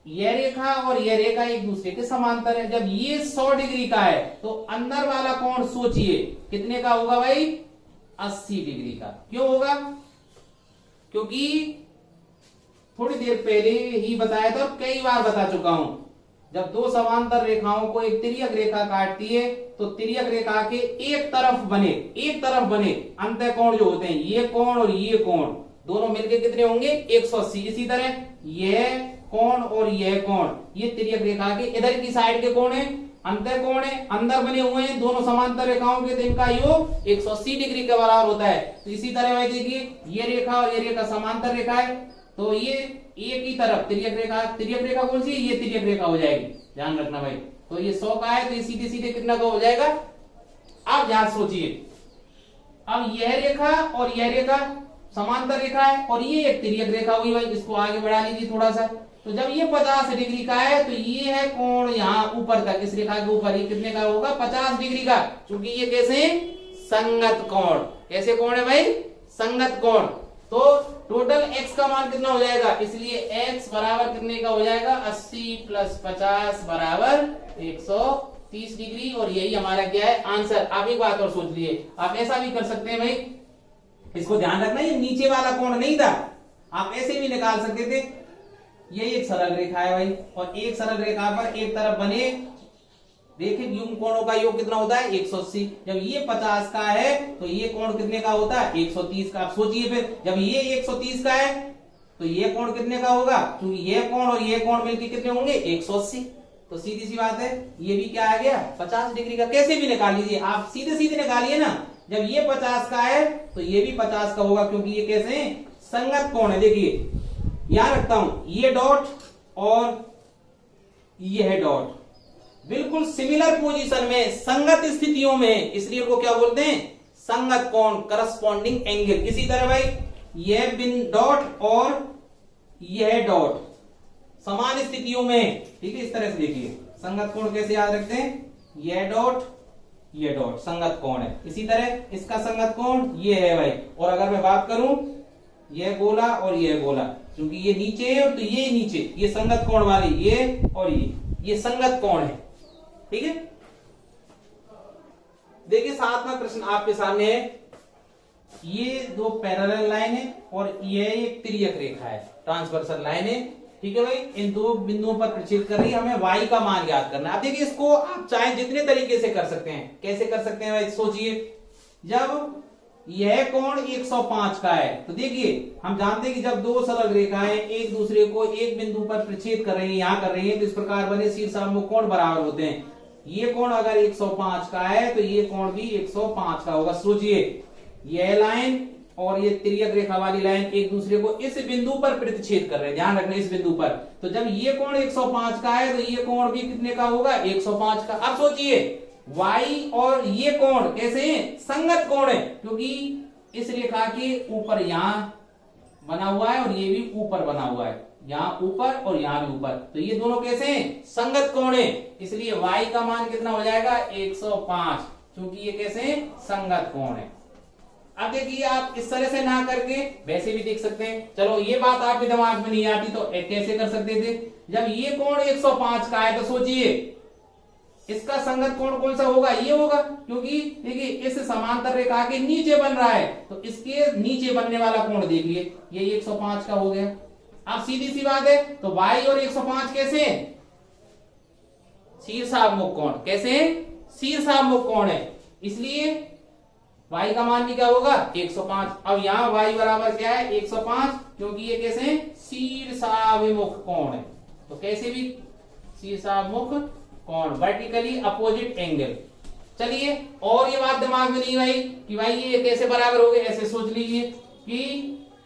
यह रेखा और यह रेखा एक दूसरे के समांतर है। जब ये 100 डिग्री का है तो अंदर वाला कोण सोचिए कितने का होगा भाई 80 डिग्री का। क्यों होगा, क्योंकि थोड़ी देर पहले ही बताया था और कई बार बता चुका हूं, जब दो समांतर रेखाओं को एक तिर्यक रेखा काटती है तो तिर्यक रेखा के एक तरफ बने अंतः कोण जो होते हैं, ये कोण और ये कोण दोनों मिलके कितने होंगे 180। इसी तरह यह कोण और यह कोण ये तिर्यक रेखा के इधर की साइड के कोण है, अंतः कोण है, अंदर बने हुए हैं दोनों समांतर रेखाओं के, तो इनका योग 180 डिग्री के बराबर होता है। तो इसी तरह भाई देखिए ये रेखा और ये रेखा समांतर रेखा है, तो ये एक ही तरफ तिर्यक रेखा कौन सी, ये तिर्यक रेखा हो जाएगी, ध्यान रखना भाई। तो ये 100 का है तो ये सीधे सीधे कितना का हो जाएगा। अब ध्यान सोचिए, अब यह रेखा और यह रेखा समांतर रेखा है और ये एक तिर्यक रेखा हुई भाई, इसको आगे बढ़ा लीजिए थोड़ा सा। तो जब ये 50 डिग्री का है तो ये है कोण यहाँ ऊपर तक, इस रेखा के ऊपर ये कितने का होगा 50 डिग्री का, क्योंकि ये कैसे संगत कोण, कैसे कोण है भाई संगत कोण। तो टोटल x का मान कितना हो जाएगा, इसलिए x बराबर कितने का हो जाएगा 80 प्लस 50 बराबर 130 डिग्री, और यही हमारा क्या है आंसर। आप एक बात और सोच लिए, आप ऐसा भी कर सकते हैं भाई, इसको ध्यान रखना ये नीचे वाला कोण नहीं था, आप ऐसे भी निकाल सकते थे। ये एक सरल रेखा है भाई और एक सरल रेखा पर एक तरफ बने देखिए युग्म कोणों का योग कितना होता है 180। जब ये 50 का है तो ये कोण कितने का होता है 130 का। आप सोचिए फिर जब ये 130 का है तो ये कोण कितने का होगा, क्योंकि ये कोण और ये कोण मिलकर कितने होंगे 180। तो सीधी सी बात है ये भी क्या आ गया 50 डिग्री का। कैसे भी निकाल लीजिए आप, सीधे सीधे निकालिए ना। जब ये 50 का है तो ये भी 50 का होगा, क्योंकि ये कैसे संगत कोण है। देखिए यहां रखता हूं ये डॉट और यह डॉट बिल्कुल सिमिलर पोजीशन में संगत स्थितियों में, इसलिए को क्या बोलते हैं संगत कोण, करस्पॉन्डिंग एंगल। इसी तरह भाई यह बिन डॉट और यह डॉट समान स्थितियों में, ठीक है। इस तरह से देखिए संगत कोण कैसे याद रखते हैं, यह डॉट संगत कोण है। इसी तरह इसका संगत कोण ये है भाई, और अगर मैं बात करूं यह गोला और यह गोला, क्योंकि ये नीचे है तो ये नीचे, ये संगत कोण वाली ये और ये संगत कोण है, ठीक है। देखिए 7वां प्रश्न आपके सामने है। ये दो पैरेलल लाइन है और ये एक तिर्यक रेखा है, ट्रांसवर्सल लाइन है, ठीक है भाई। इन दो बिंदुओं पर प्रक्षेप कर रही है, हमें y का मान ज्ञात करना है। अब देखिए इसको आप चाहे जितने तरीके से कर सकते हैं। कैसे कर सकते हैं भाई, सोचिए जब यह कोण 105 का है तो देखिए हम जानते हैं कि जब दो सरल रेखाएं एक दूसरे को एक बिंदु पर प्रक्षेप कर रही है, यहां कर रही है, तो इस प्रकार बने शीर्षाभिमुख कोण बराबर होते हैं। ये कोण अगर 105 का है तो ये कोण भी 105 का होगा। सोचिए यह लाइन और ये तिर्यक रेखा वाली लाइन एक दूसरे को इस बिंदु पर प्रतिच्छेद कर रहे हैं, ध्यान रखना इस बिंदु पर। तो जब ये कोण 105 का है तो ये कोण भी कितने का होगा 105 का। अब सोचिए y और ये कोण कैसे हैं संगत कोण है, क्योंकि इस रेखा के ऊपर यहां बना हुआ है और ये भी ऊपर बना हुआ है, यहां ऊपर और यहां भी ऊपर, तो ये दोनों कैसे हैं संगत कोण है। इसलिए y का मान कितना हो जाएगा 105, क्योंकि ये कैसे संगत कोण है। अब देखिए आप इस तरह से ना करके वैसे भी देख सकते हैं। चलो ये बात आपके दिमाग में नहीं आती तो कैसे कर सकते थे, जब ये कोण 105 का है तो सोचिए इसका संगत कोण कौन सा होगा, ये होगा, क्योंकि देखिए इस समांतर रेखा के नीचे बन रहा है, तो इसके नीचे बनने वाला कोण देखिए ये 105 का हो गया। अब सीधी सी बात है तो y और 105 कैसे हैं, शीर्षाभिमुख कोण। कैसे? शीर्षाभिमुख कोण है, इसलिए y का मान भी क्या होगा 105। अब यहाँ y बराबर क्या है 105, क्योंकि ये कैसे शीर्षाभिमुख कोण है। तो कैसे भी शीर्षाभिमुख कोण, वर्टिकली अपोजिट एंगल। चलिए, और ये बात दिमाग में नहीं आई कि भाई ये कैसे बराबर हो गए। ऐसे सोच लीजिए कि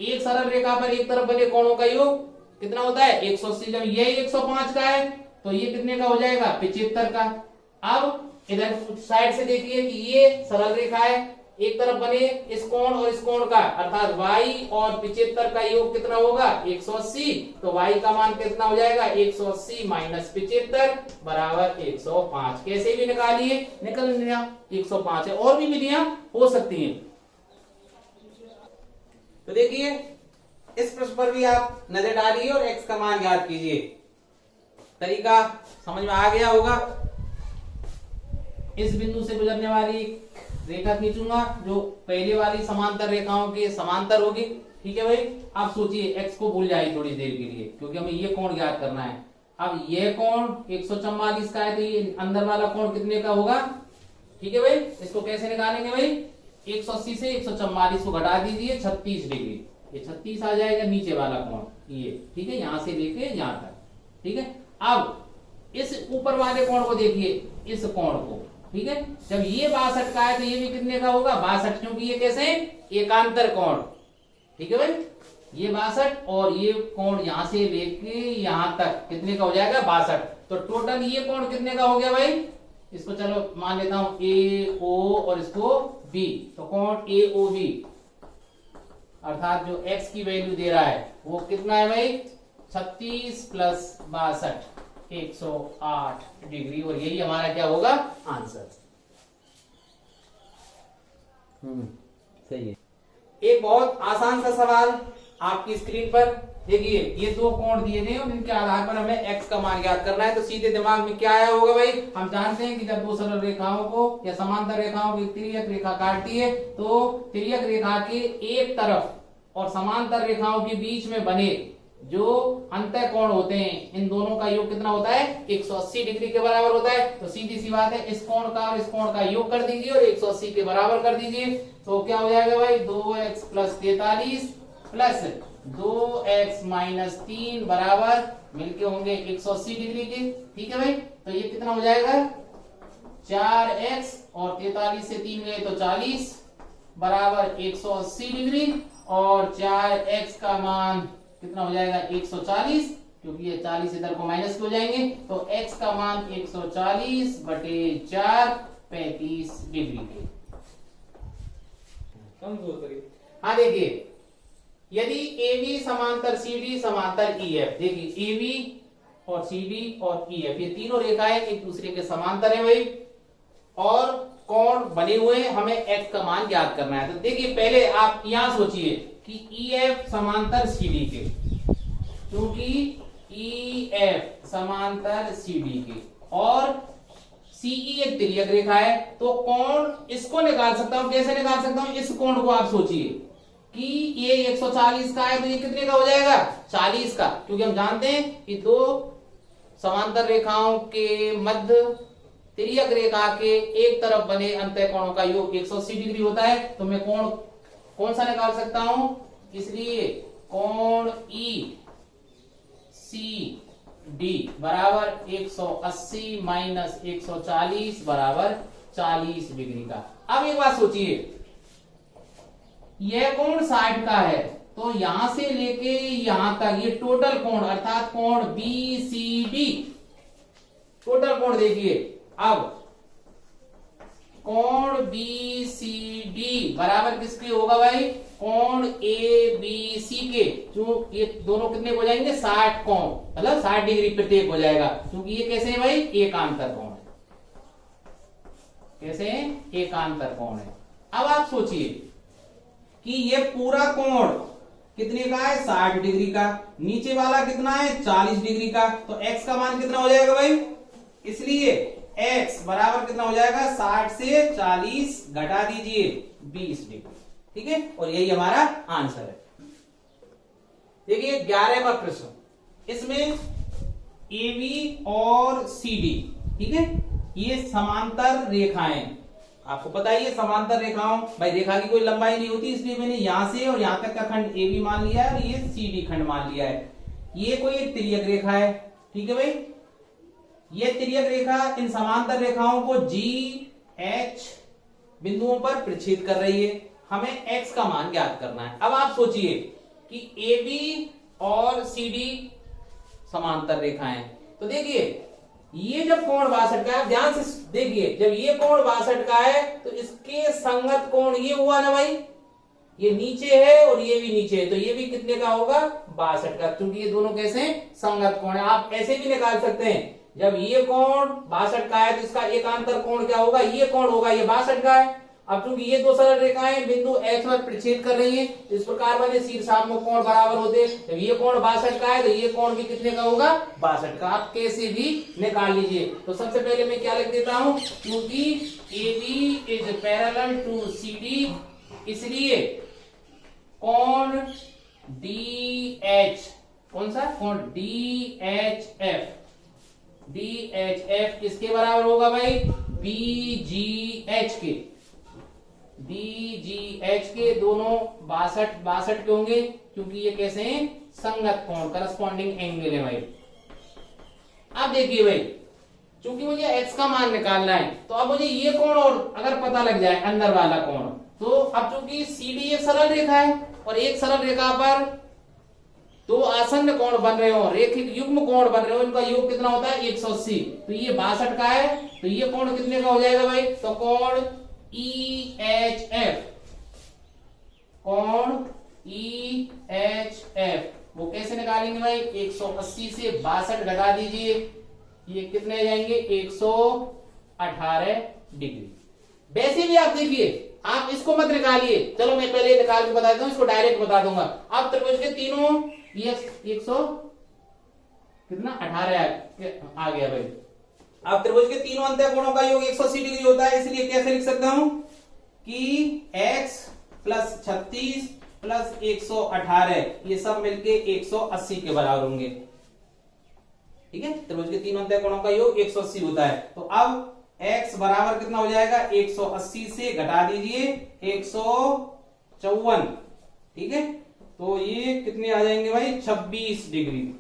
एक सरल रेखा पर एक तरफ बने कोणों का योग कितना होता है 180। जब ये 105 का है तो ये कितने का हो जाएगा 75 का। अब इधर साइड से देखिए कि ये सरल रेखा है, एक तरफ बने इस कोण और इस कोण का, अर्थात y और 75 का योग कितना होगा 180। तो y का मान कितना हो जाएगा 180 माइनस 75 बराबर 105। कैसे भी निकालिए, निकल गया 105 है। और भी विधियां हो सकती हैं। तो देखिए इस प्रश्न पर भी आप नजर डालिए और x का मान याद कीजिए। तरीका समझ में आ गया होगा। इस बिंदु से गुजरने वाली रेखा खींचूंगा जो पहले वाली समांतर रेखाओं के समांतर होगी। ठीक है भाई, आप सोचिए x को भूल जाइए थोड़ी देर के लिए, क्योंकि हमें ये कोण ज्ञात करना है। अब ये कोण 144 का है, तो ये अंदर वाला कोण कितने का होगा। ठीक है भाई, इसको कैसे निकालेंगे भाई 180 से 144 को घटा दीजिए 36 डिग्री, ये 36 आ जाएगा नीचे वाला कोण ये। ठीक है, यहां से लेके यहां तक। ठीक है, अब इस ऊपर वाले कोण को देखिए, इस कोण को। ठीक है, जब ये 62 का है तो ये भी कितने का होगा 62, क्योंकि ये कैसे एकांतर कोण। ठीक है भाई, ये 62 और ये कोण यहां से लेके यहां तक कितने का हो जाएगा 62। तो टोटल ये कोण कितने का हो गया भाई, इसको चलो मान लेता हूं ए ओ और इसको बी। तो कोण ए ओ बी अर्थात जो x की वैल्यू दे रहा है वो कितना है भाई 36 प्लस 62 108 डिग्री। और यही हमारा क्या होगा आंसर। सही है। एक बहुत आसान सा सवाल आपकी स्क्रीन पर देखिए, ये दो कोण दिए गए और इनके आधार पर हमें x का मान ज्ञात करना है। तो सीधे दिमाग में क्या आया होगा भाई, हम जानते हैं कि जब दो सरल रेखाओं को या समांतर रेखाओं की तिर्यक रेखा काटती है तो तिर्यक रेखा के एक तरफ और समांतर रेखाओं के बीच में बने जो अंतः कोण होते हैं, इन दोनों का योग कितना होता है 180 डिग्री के बराबर होता है। तो सीधी सी बात है, इस कोण का और इस कोण का योग कर दीजिए और 180 के बराबर कर दीजिए। तो क्या हो जाएगा भाई 2x plus 43 plus 2x minus 3 बराबर मिलके होंगे 180 डिग्री के। ठीक है भाई, तो ये कितना हो जाएगा 4x और 43 से 3 गए तो 40 बराबर 180 डिग्री। और 4x का मान कितना हो जाएगा 140, क्योंकि ये 40 इधर को माइनस हो जाएंगे। तो x का मान 140 बटे 4 35 डिग्री के। हाँ देखिए, यदि AB समांतर CD समांतर EF, देखिए AB और CD और EF ये तीनों रेखाएं एक दूसरे के समांतर है भाई, और कोण बने हुए हैं, हमें x का मान ज्ञात करना है। तो देखिए पहले आप यहां सोचिए कि EF समांतर CD के, क्योंकि EF समांतर CD के और CE एक तिर्यक रेखा है, तो कोण इसको निकाल सकता हूं। कैसे निकाल सकता हूं, इस कोण को आप सोचिए कि ये 140 का है तो ये कितने का हो जाएगा 40 का, क्योंकि हम जानते हैं कि दो समांतर रेखाओं के मध्य तिर्यक रेखा के एक तरफ बने अंतः कोणों का योग 180 डिग्री होता है। तो मैं कोण कौन सा निकाल सकता हूं, इसलिए कोण ECD बराबर 180 माइनस 140 बराबर 40 डिग्री का। अब एक बात सोचिए, यह कोण 60 का है तो यहां से लेके यहां तक ये टोटल कोण अर्थात कोण BCD, टोटल कोण देखिए। अब कोण BCD बराबर किसके होगा भाई, कोण ABC के, जो ये दोनों कितने हो जाएंगे 60 कोण, मतलब 60 डिग्री प्रत्येक हो जाएगा, क्योंकि ये कैसे है भाई एकांतर कोण है। कैसे है एकांतर कोण है। अब आप सोचिए कि ये पूरा कोण कितने का है 60 डिग्री का, नीचे वाला कितना है 40 डिग्री का, तो x का मान कितना हो जाएगा भाई, इसलिए x बराबर कितना हो जाएगा 60 से 40 घटा दीजिए 20 डिग्री। ठीक है, और यही हमारा आंसर है। देखिए 11वां प्रश्न, इसमें AB और CD, ठीक है, ये समांतर रेखाएं, आपको पता है ये समांतर रेखाओं, भाई रेखा की कोई लंबाई नहीं होती, इसलिए मैंने यहां से और यहां तक का खंड AB मान लिया है और ये CD खंड मान लिया है। ये कोई एक तिर्यक रेखा है, ठीक है भाई, ये तिर्यक रेखा इन समांतर रेखाओं को GH बिंदुओं पर प्रक्षेद कर रही है। हमें x का मान ज्ञात करना है। अब आप सोचिए कि AB और CD समांतर रेखाएं, तो देखिए ये जब कोण 62 का है, ध्यान से देखिए, जब ये कोण 62 का है तो इसके संगत कोण ये हुआ ना भाई, ये नीचे है और ये भी नीचे है, तो ये भी कितने का होगा 62 का, क्योंकि ये दोनों कैसे हैं संगत कोण है। आप ऐसे भी निकाल सकते हैं, जब ये कोण 62 का है तो इसका एकांतर कोण क्या होगा, ये कोण होगा, ये 62 का है। अब चूंकि ये दो सरल रेखाएं बिंदु H पर प्रक्षेद कर रही हैं, इस प्रकार बने शीर्षात्मक कोण बराबर होते हैं। जब ये कोण 62 का है तो ये कोण भी कितने का होगा 62 का। आप कैसे भी निकाल लीजिए। तो सबसे पहले मैं क्या लिख देता हूं, क्योंकि AB is parallel to CD, इसलिए कोण DH, कौन सा कोण DHF किसके बराबर होगा भाई, BGH के, BGH के दोनों 62 के होंगे, क्योंकि ये कैसे हैं संगत कोण, करस्पॉन्डिंग एंगल है भाई। अब देखिए भाई, चूंकि मुझे x का मान निकालना है, तो अब मुझे ये कोण और अगर पता लग जाए अंदर वाला कोण, तो अब चूंकि CD एक सरल रेखा है और एक सरल रेखा पर दो आसन्न कोण बन रहे हो, रेखिक युग्म कोण बन रहे हो, इनका योग कितना होता है 180, तो ये 62 का है, तो ये कोण कितने का हो जाएगा भाई, तो कोण EHF, कोण EHF वो कैसे निकालेंगे भाई, 180 से 62 घटा दीजिए, ये कितने जाएंगे 118 डिग्री। वैसे भी आप देखिए, आप इसको मत निकालिए, चलो मैं पहले निकाल के बता देता हूं, इसको डायरेक्ट बता दूंगा। अब त्रिभुज के तीनों ये 100 कितना 18 आ गया भाई। अब त्रिभुज के तीनों अंतः कोणों का योग 180 डिग्री होता है, इसलिए कैसे लिख सकता हूं कि x प्लस 36 प्लस 118 ये सब मिलके 180 के बराबर होंगे, ठीक है। त्रिभुज के तीनों अंतः कोणों का योग 180 होता है। तो अब x बराबर कितना हो जाएगा, 180 से घटा दीजिए 154, ठीक है, तो ये कितने आ जाएंगे भाई 26 डिग्री।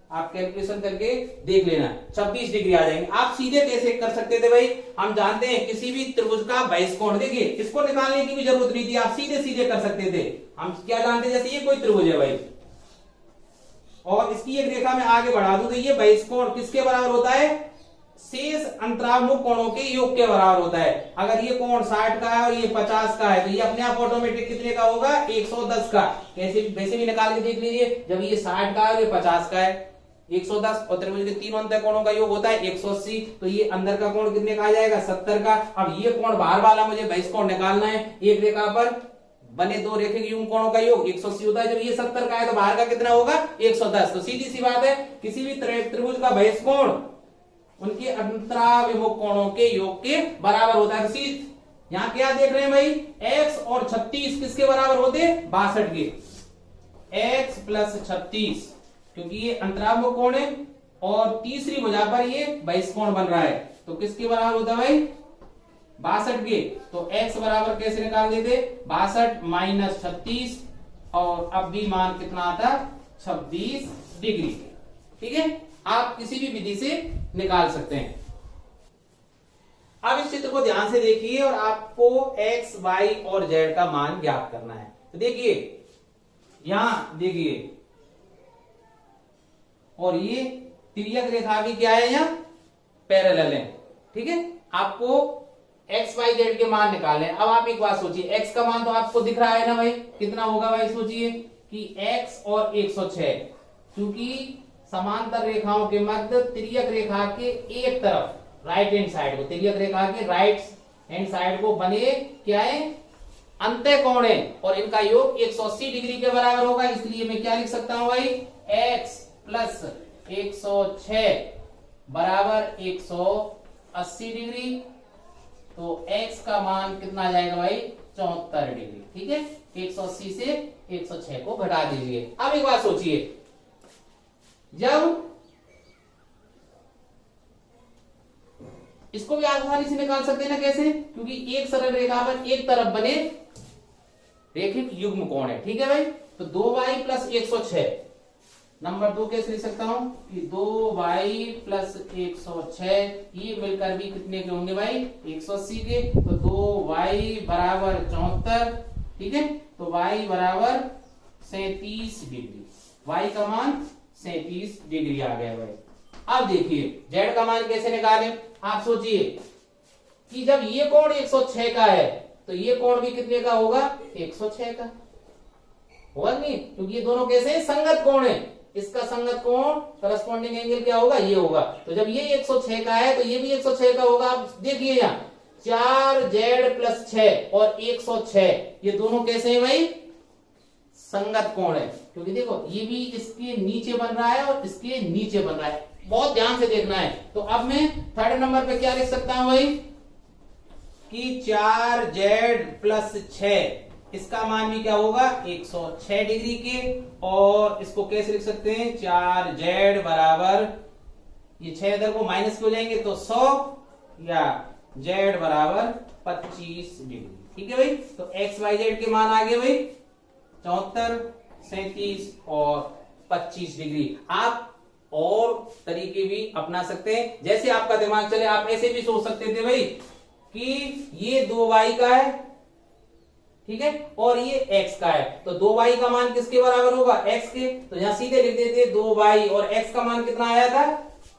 आप कैलकुलेशन करके देख लेना, 26 डिग्री आ जाएंगे। आप सीधे कैसे कर सकते थे भाई, हम जानते हैं किसी भी त्रिभुज का बहिष्कोण, देखिए इसको निकालने की भी जरूरत नहीं थी, आप सीधे सीधे कर सकते थे। हम क्या जानते हैं, जैसे ये कोई त्रिभुज है भाई और इसकी एक रेखा में आगे बढ़ा दूं, तो ये बहिष्कोण किसके बराबर होता है, शेष अंतरामुख कोणों के योग के बराबर होता है। अगर ये कोण 60 का है और ये 50 का है, तो ये अपने आप ऑटोमेटिक कितने का होगा 110 का। कैसे वैसे भी निकाल के देख लीजिए, जब ये 60 का है और ये 50 का है 110, और त्रिभुज के तीनों अंतः कोणों का योग होता है 180, तो ये अंदर का कोण कितने का आ जाएगा 70 का। अब ये कोण बाहर वाला मुझे बहिष्कोण निकालना है, एक रेखा पर बने दो रेखिक युग्म कोणों का योग 180 होता है, जब ये 70 का है तो बाहर का कितना होगा 110। तो सीधी सी बात है, किसी भी त्रिभुज का बहिष्कोण उनके अंतराभिमुख कोणों के योग के बराबर होता है। यहां क्या देख रहे हैं भाई, x और 36 किसके बराबर होते 62 के, x प्लस 36, क्योंकि ये अंतराभिमुख कोण है और तीसरी भुजा पर ये बहिष्कोण बन रहा है, तो किसके बराबर होता है भाई 62 के। तो x बराबर कैसे निकाल देते 62 माइनस 36, और अब भी मान कितना आता 26 डिग्री, ठीक है। आप किसी भी विधि से निकाल सकते हैं। अब इस चित्र को ध्यान से देखिए और आपको x, y और z का मान ज्ञात करना है। तो देखिए यहां देखिए, और ये तिर्यक रेखा भी क्या है, यहाँ पैरेलल है, ठीक है। आपको x, y, z के मान निकालने। अब आप एक बात सोचिए, x का मान तो आपको दिख रहा है ना भाई, कितना होगा भाई, सोचिए कि x और 106, क्योंकि समांतर रेखाओं के मध्य तिर्यक रेखा के एक तरफ राइट हैंड साइड को, तिर्यक रेखा के राइट हैंड साइड को बने क्या है अंतः कोण है, और इनका योग 180 डिग्री के बराबर होगा। इसलिए मैं क्या लिख सकता हूं भाई, x प्लस 106 बराबर 180 डिग्री। तो x का मान कितना आ जाएगा भाई 74 डिग्री, ठीक है। 180 से 106 को घटा दीजिए। अब एक बात सोचिए, जब इसको भी आसानी से निकाल सकते हैं ना, कैसे? क्योंकि एक सरल रेखा पर एक तरफ बने रेखिक युग्म कोण है, ठीक है भाई। तो 2y प्लस 106, नंबर 2 कैसे लिख सकता हूं कि 2y प्लस 106, ये मिलकर भी कितने के होंगे भाई? 180 के। तो 2y बराबर 74, ठीक है। तो y बराबर 37 डिग्री, y का मान 37 डिग्री आ गया भाई। अब देखिए z का मान कैसे निकालें। आप सोचिए कि जब ये कोण 106 का है तो ये कोण भी कितने का होगा? 106 का होगा नहीं, क्योंकि ये दोनों कैसे हैं? संगत कोण है। इसका संगत कोण करस्पॉन्डिंग एंगल क्या होगा? ये होगा। तो जब ये 106 का है तो ये भी 106 का होगा। आप देखिए यहाँ 4z प्लस 6 और 106, ये दोनों कैसे हैं भाई? संगत कोण है, क्योंकि देखो ये भी इसके नीचे बन रहा है और इसके नीचे बन रहा है। बहुत ध्यान से देखना है। तो अब मैं थर्ड नंबर पे क्या लिख सकता हूं भाई कि 4z प्लस 6, इसका मान भी क्या होगा? 106 डिग्री के। और इसको कैसे लिख सकते हैं? 4z बराबर, ये 6 इधर को माइनस के हो जाएंगे तो 100, या z बराबर 25 डिग्री, ठीक है भाई। तो x y z के मान आ गए भाई 74, 37 और 25 डिग्री। आप और तरीके भी अपना सकते हैं, जैसे आपका दिमाग चले। आप ऐसे भी सोच सकते थे भाई कि ये 2y का है, ठीक है, और ये x का है। तो 2y का मान किसके बराबर होगा? x के। तो यहां सीधे लिख देते 2y, और x का मान कितना आया था?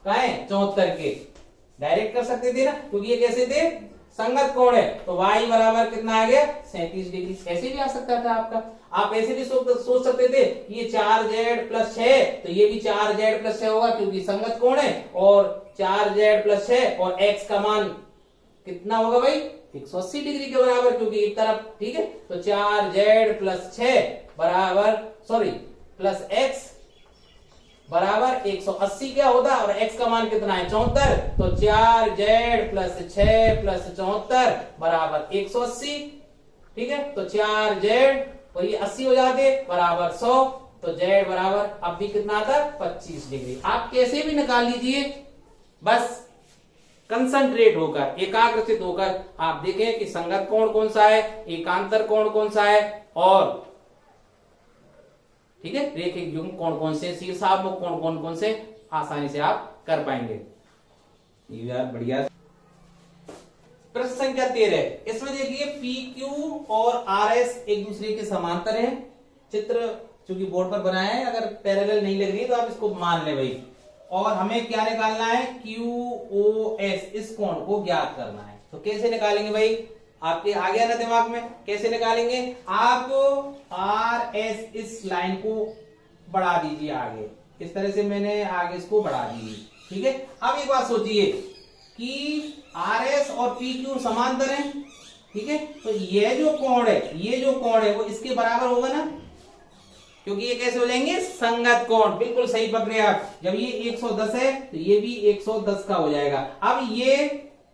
कहा है 74 के। डायरेक्ट कर सकते थे ना, क्योंकि ये कैसे थे? संगत कोण है। तो y बराबर कितना आ गया? 37 डिग्री। ऐसे भी आ सकता था आपका। आप ऐसे भी सोच सकते थे ये 4z प्लस 6, तो ये भी 4z प्लस 6 होगा, क्योंकि संगत कोण है। और 4z प्लस 6 और x का मान कितना होगा भाई? 180 डिग्री के बराबर, क्योंकि एक तरफ, ठीक है। तो 4z प्लस 6 बराबर, सॉरी, प्लस x बराबर 180 क्या होता? और x का मान कितना है? 74। तो 4z प्लस 6 प्लस 74 बराबर 180, ठीक है। तो 4z और ये 80 हो जाते बराबर 100। तो z बराबर अब भी कितना आता? 25 डिग्री। आप कैसे भी निकाल लीजिए, बस कंसंट्रेट होकर, एकाग्रचित होकर आप देखें कि संगत कोण कौन सा है, एकांतर कोण कौन सा है, और ठीक है रेखिक युग्म कौन कौन से, शीर्षाभिमुख कोण कौन कौन से, आसानी से आप कर पाएंगे। यार बढ़िया। प्रश्न संख्या 13, इसमें देखिए पी क्यू और आर एस एक दूसरे के समांतर हैं। चित्र चूंकि बोर्ड पर बनाया है, अगर पैरेलल नहीं लग रही तो आप इसको मान ले भाई। और हमें क्या निकालना है? क्यू ओ एस, इस कोण को ज्ञात करना है। तो कैसे निकालेंगे भाई? आपके आ गया ना दिमाग में? कैसे निकालेंगे? आप आर एस इस लाइन को बढ़ा दीजिए आगे, इस तरह से मैंने आगे इसको बढ़ा दी, ठीक है। अब एक बात सोचिए कि आर एस और पी क्यू समांतर हैं, ठीक है। तो ये जो कोण है वो इसके बराबर होगा ना, क्योंकि ये कैसे हो जाएंगे? संगत कोण। बिल्कुल सही पकड़े आप। जब ये 110 है तो ये भी 110 का हो जाएगा। अब ये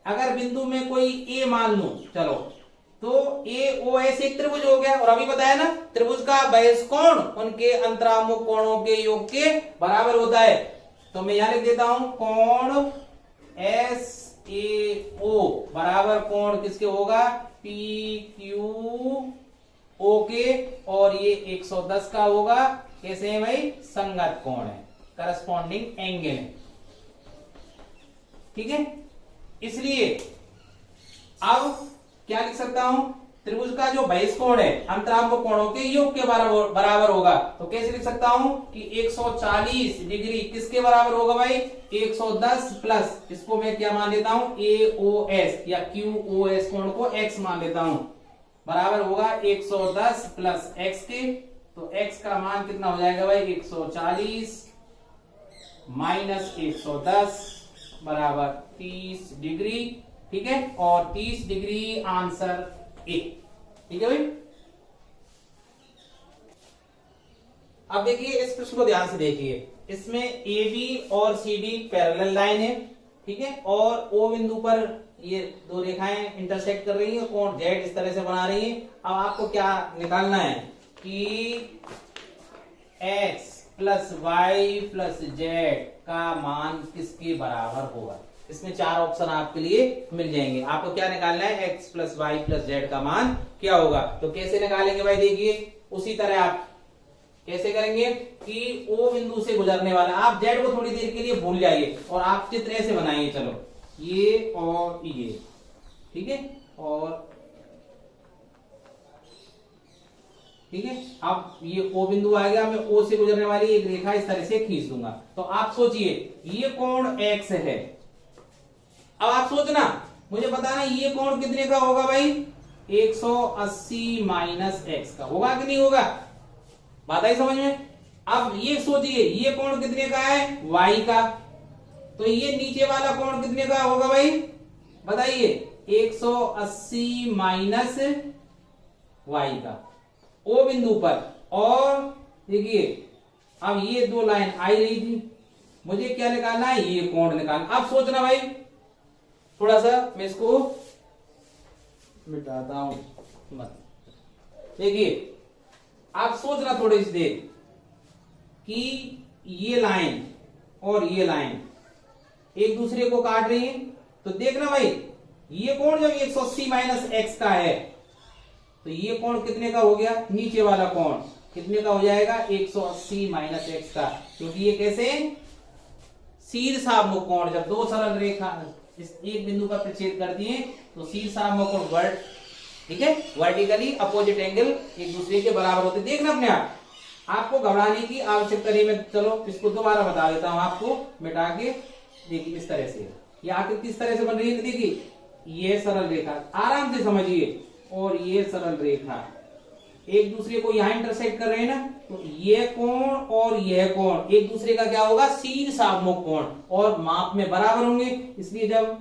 अगर बिंदु में कोई ए मान लूं, चलो, तो ए ओ एस एक त्रिभुज हो गया। और अभी बताया ना त्रिभुज का बहिष्कोण उनके अंतरामुख कोणों के योग के बराबर होता है। तो मैं यहां लिख देता हूं कोण एस ए ओ बराबर कोण किसके होगा? पी क्यू ओ के, और ये 110 का होगा। कैसे है भाई? संगत कोण है, करस्पॉन्डिंग एंगल है, ठीक है। इसलिए अब क्या लिख सकता हूं? त्रिभुज का जो बहिष्कोण है अंतरामुख कोणों के योग के बराबर होगा। तो कैसे लिख सकता हूं कि 140 डिग्री किसके बराबर होगा भाई? 110 प्लस, इसको मैं क्या मान लेता हूं? ए ओ एस या क्यू ओ एस कोण को x मान लेता हूं, बराबर होगा 110 प्लस x के। तो x का मान कितना हो जाएगा भाई? 140 माइनस 110 बराबर 30 डिग्री, ठीक है। और 30 डिग्री आंसर ए, ठीक है भाई। अब देखिए इस प्रश्न को ध्यान से देखिए। इसमें ए बी और सी डी पैरेलल लाइन है, ठीक है। और ओ बिंदु पर ये दो रेखाएं इंटरसेक्ट कर रही है, कोण जेड इस तरह से बना रही है। अब आपको क्या निकालना है कि x plus y plus z का मान किसके बराबर होगा? इसमें 4 ऑप्शन आपके लिए मिल जाएंगे। आपको क्या निकालना है, x plus y plus z का मान क्या होगा। तो कैसे निकालेंगे भाई, देखिए उसी तरह आप कैसे करेंगे कि ओ बिंदु से गुजरने वाला, आप जेड को थोड़ी देर के लिए भूल जाइए और आप चित्र ऐसे बनाइए, चलो ये और ये, ठीक है, और ठीक है। अब ये ओ बिंदु आ गया, मैं ओ से गुजरने वाली एक रेखा इस तरह से खींच दूंगा। तो आप सोचिए ये कोण x है। अब आप सोचना, मुझे बताना ये कोण कितने का होगा भाई, 180 माइनस x का होगा कि नहीं होगा, बात आई समझ में। अब ये सोचिए ये कोण कितने का है, y का, तो ये नीचे वाला कोण कितने का होगा भाई, बताइए, 180 माइनस y का ओ बिंदु पर। और देखिए अब ये 2 लाइन आई रही थी, मुझे क्या निकालना है, ये कोण निकालना। अब सोचना भाई, थोड़ा सा मैं इसको मिटाता हूं, मत देखिए, आप सोचना थोड़ी सी देर कि ये लाइन और ये लाइन एक दूसरे को काट रही है। तो देखना भाई, ये कोण जब 180 माइनस एक्स का है तो ये कोण कितने का हो गया, नीचे वाला कोण कितने का हो जाएगा, 180 माइनस एक्स का, क्योंकि ये कैसे शीर्षाभिमुख कोण, जब 2 सरल रेखा इस एक बिंदु पर प्रतिच्छेद करती हैं तो शीर्षाभिमुख कोण वर्ड, ठीक है, वर्टिकली अपोजिट एंगल एक दूसरे के बराबर होते। देखना अपने आप, आपको घबराने की आवश्यकता नहीं। मैं चलो इसको दोबारा बता देता हूं आपको मिटा के। देखिए इस तरह से ये आकृति किस तरह से बन रही है, देखिए ये सरल रेखा, आराम से समझिए, और ये सरल रेखा एक दूसरे को यहां इंटरसेक्ट कर रहे हैं ना, तो ये कोण और यह कोण एक दूसरे का क्या होगा, शीर्षाभिमुख कोण, और माप में बराबर होंगे। इसलिए जब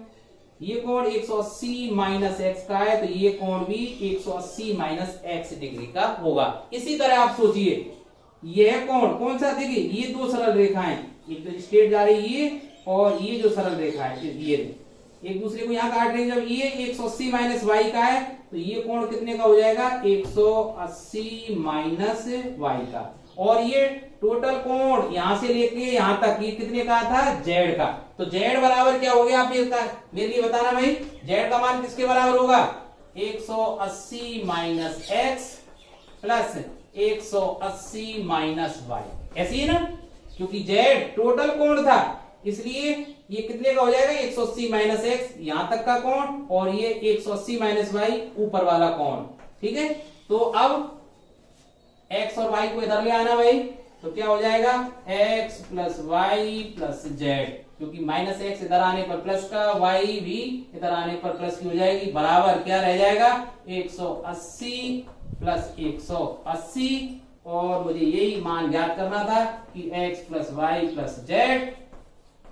ये कोण 180 माइनस एक्स का है तो ये कोण भी 180 माइनस एक्स डिग्री का होगा। इसी तरह आप सोचिए यह कोण कौन सा, देखिए ये 2 सरल रेखाएं, एक तो स्ट्रेट जा रही है और ये जो सरल रेखा है ये एक दूसरे को यहां काट रही है। जब ये 180 माइनस वाई का है तो ये कोण कितने का हो जाएगा, 180 माइनस वाई का, और ये टोटल कोण यहां से लेके यहां तक ये कितने का था, जेड का। तो जेड बराबर क्या हो गया, आप मेरे लिए बताना भाई, जेड का मान किसके बराबर होगा, 180 minus x plus 180 minus y, ऐसी है ना, क्योंकि जेड टोटल कोण था, इसलिए ये कितने का हो जाएगा, 180 माइनस एक्स यहां तक का कोण, और ये 180 माइनस वाई ऊपर वाला कोण, ठीक है। तो अब x और y को इधर ले आना भाई, तो क्या हो जाएगा, x plus y plus z, क्योंकि माइनस एक्स इधर आने पर प्लस का, y भी इधर आने पर प्लस की हो जाएगी, बराबर क्या रह जाएगा, 180 प्लस 180, और मुझे यही मान ज्ञात करना था कि x plus y plus z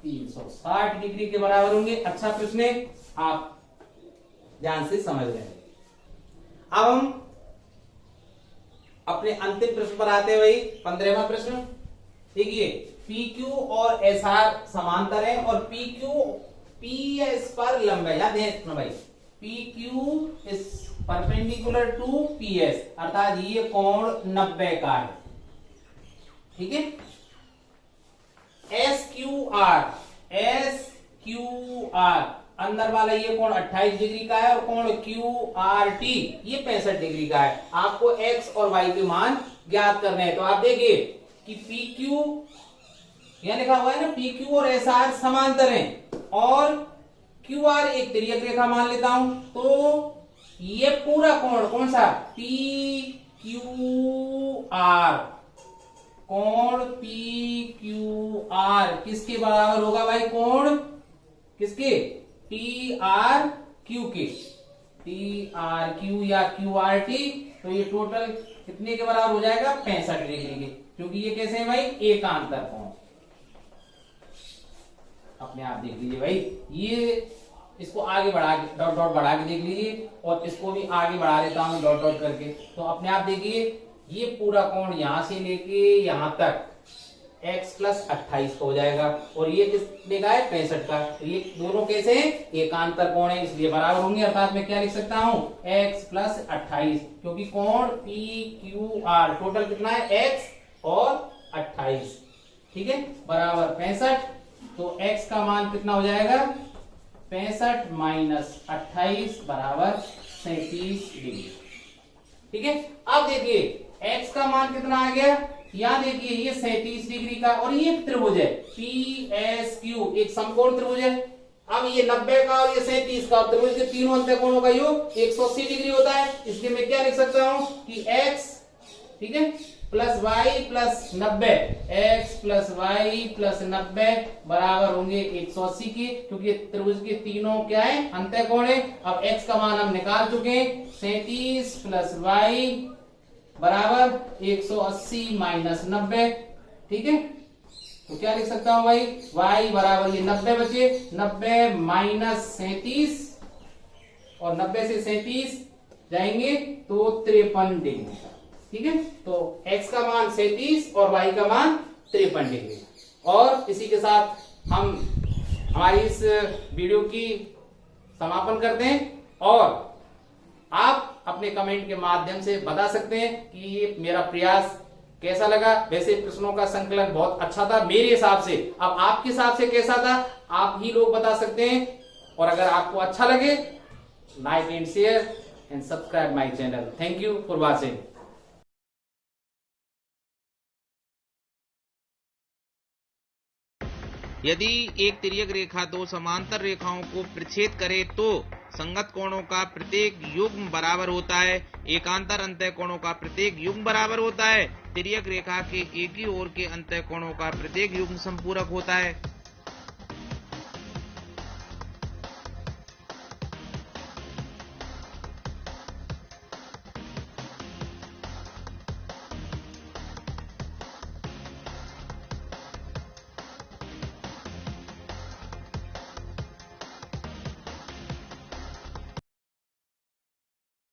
360 degree के बराबर होंगे। अच्छा प्रश्न है, आप ध्यान से समझ रहे हैं। अब हम अपने अंतिम प्रश्न पर आते हैं भाई, 15वां प्रश्न। देखिए PQ और SR समांतर है और PS पर लंब है, याद है भाई, PQ is perpendicular to PS, अर्थात ये कोण 90 का है, ठीक है। SQR अंदर वाला ये कोण 28 डिग्री का है, और कोण QRT ये 65 डिग्री का है। आपको x और y के मान ज्ञात करने हैं। तो आप देखिए कि PQ यहां लिखा हुआ है ना, PQ और SR समांतर हैं, और QR एक तिर्यक रेखा मान लेता हूं, तो ये पूरा कोण कौन सा, PQR, कोण PQR किसके बराबर होगा भाई, कोण किसके, TRQ के, TRQ या QRT, तो ये टोटल कितने के बराबर हो जाएगा, 65 डिग्री के, क्योंकि ये कैसे है भाई, एकांतर कोण। अपने आप देख लीजिए भाई, ये इसको आगे बढ़ा के डॉट डॉट बढ़ा के देख लीजिए, और इसको भी आगे बढ़ा देता हूं डॉट डॉट करके, तो अपने आप देखिए ये पूरा कोण यहां से लेके यहां तक x प्लस 28 हो जाएगा, और ये कितने का है, 65 का। तो ये दोनों कैसे हैं, एकांतर कोण है, इसलिए बराबर होंगे, अर्थात मैं क्या लिख सकता हूं, x प्लस 28, क्योंकि कोण PQR टोटल कितना है, x और 28, ठीक है, बराबर 65। तो x का मान कितना हो जाएगा, 65 माइनस 28 बराबर 37 डिग्री। ठीक है, अब देखिए x का मान कितना आ गया, यहां देखिए ये 37 डिग्री का, और ये एक त्रिभुज है PSQ, एक समकोण त्रिभुज है। अब ये 90 का और ये 37 का, त्रिभुज के तीनों अंतःकोणों का योग 180 डिग्री होता है। इसलिए मैं क्या लिख सकता हूं कि x, ठीक है, plus y plus 90, x plus y plus 90 बराबर होंगे 180 के, क्योंकि त्रिभुज के तीनों क्या है, अंतःकोण है। अब x का मान हम निकाल चुके हैं, 37 प्लस वाई बराबर 180 माइनस 90। ठीक है, तो क्या लिख सकता हूं भाई, y बराबर ये 90 बचे, 90 माइनस 37, और 90 से 37 जाएंगे तो 53 डिग्री। ठीक है, तो x का मान 37 और y का मान 53 डिग्री। और इसी के साथ हम हमारी इस वीडियो की समापन करते हैं, और आप अपने कमेंट के माध्यम से बता सकते हैं कि ये मेरा प्रयास कैसा लगा। वैसे प्रश्नों का संकलन बहुत अच्छा था मेरे हिसाब से, अब आपके हिसाब से कैसा था आप ही लोग बता सकते हैं। और अगर आपको अच्छा लगे, like and share and subscribe my channel. Thank you for watching. यदि एक तिर्यक रेखा दो समांतर रेखाओं को प्रच्छेद करे तो संगत कोणों का प्रत्येक युग्म बराबर होता है, एकांतर अंतःकोणों का प्रत्येक युग्म बराबर होता है, तिर्यक रेखा के एक ही ओर के अंतःकोणों का प्रत्येक युग्म संपूरक होता है।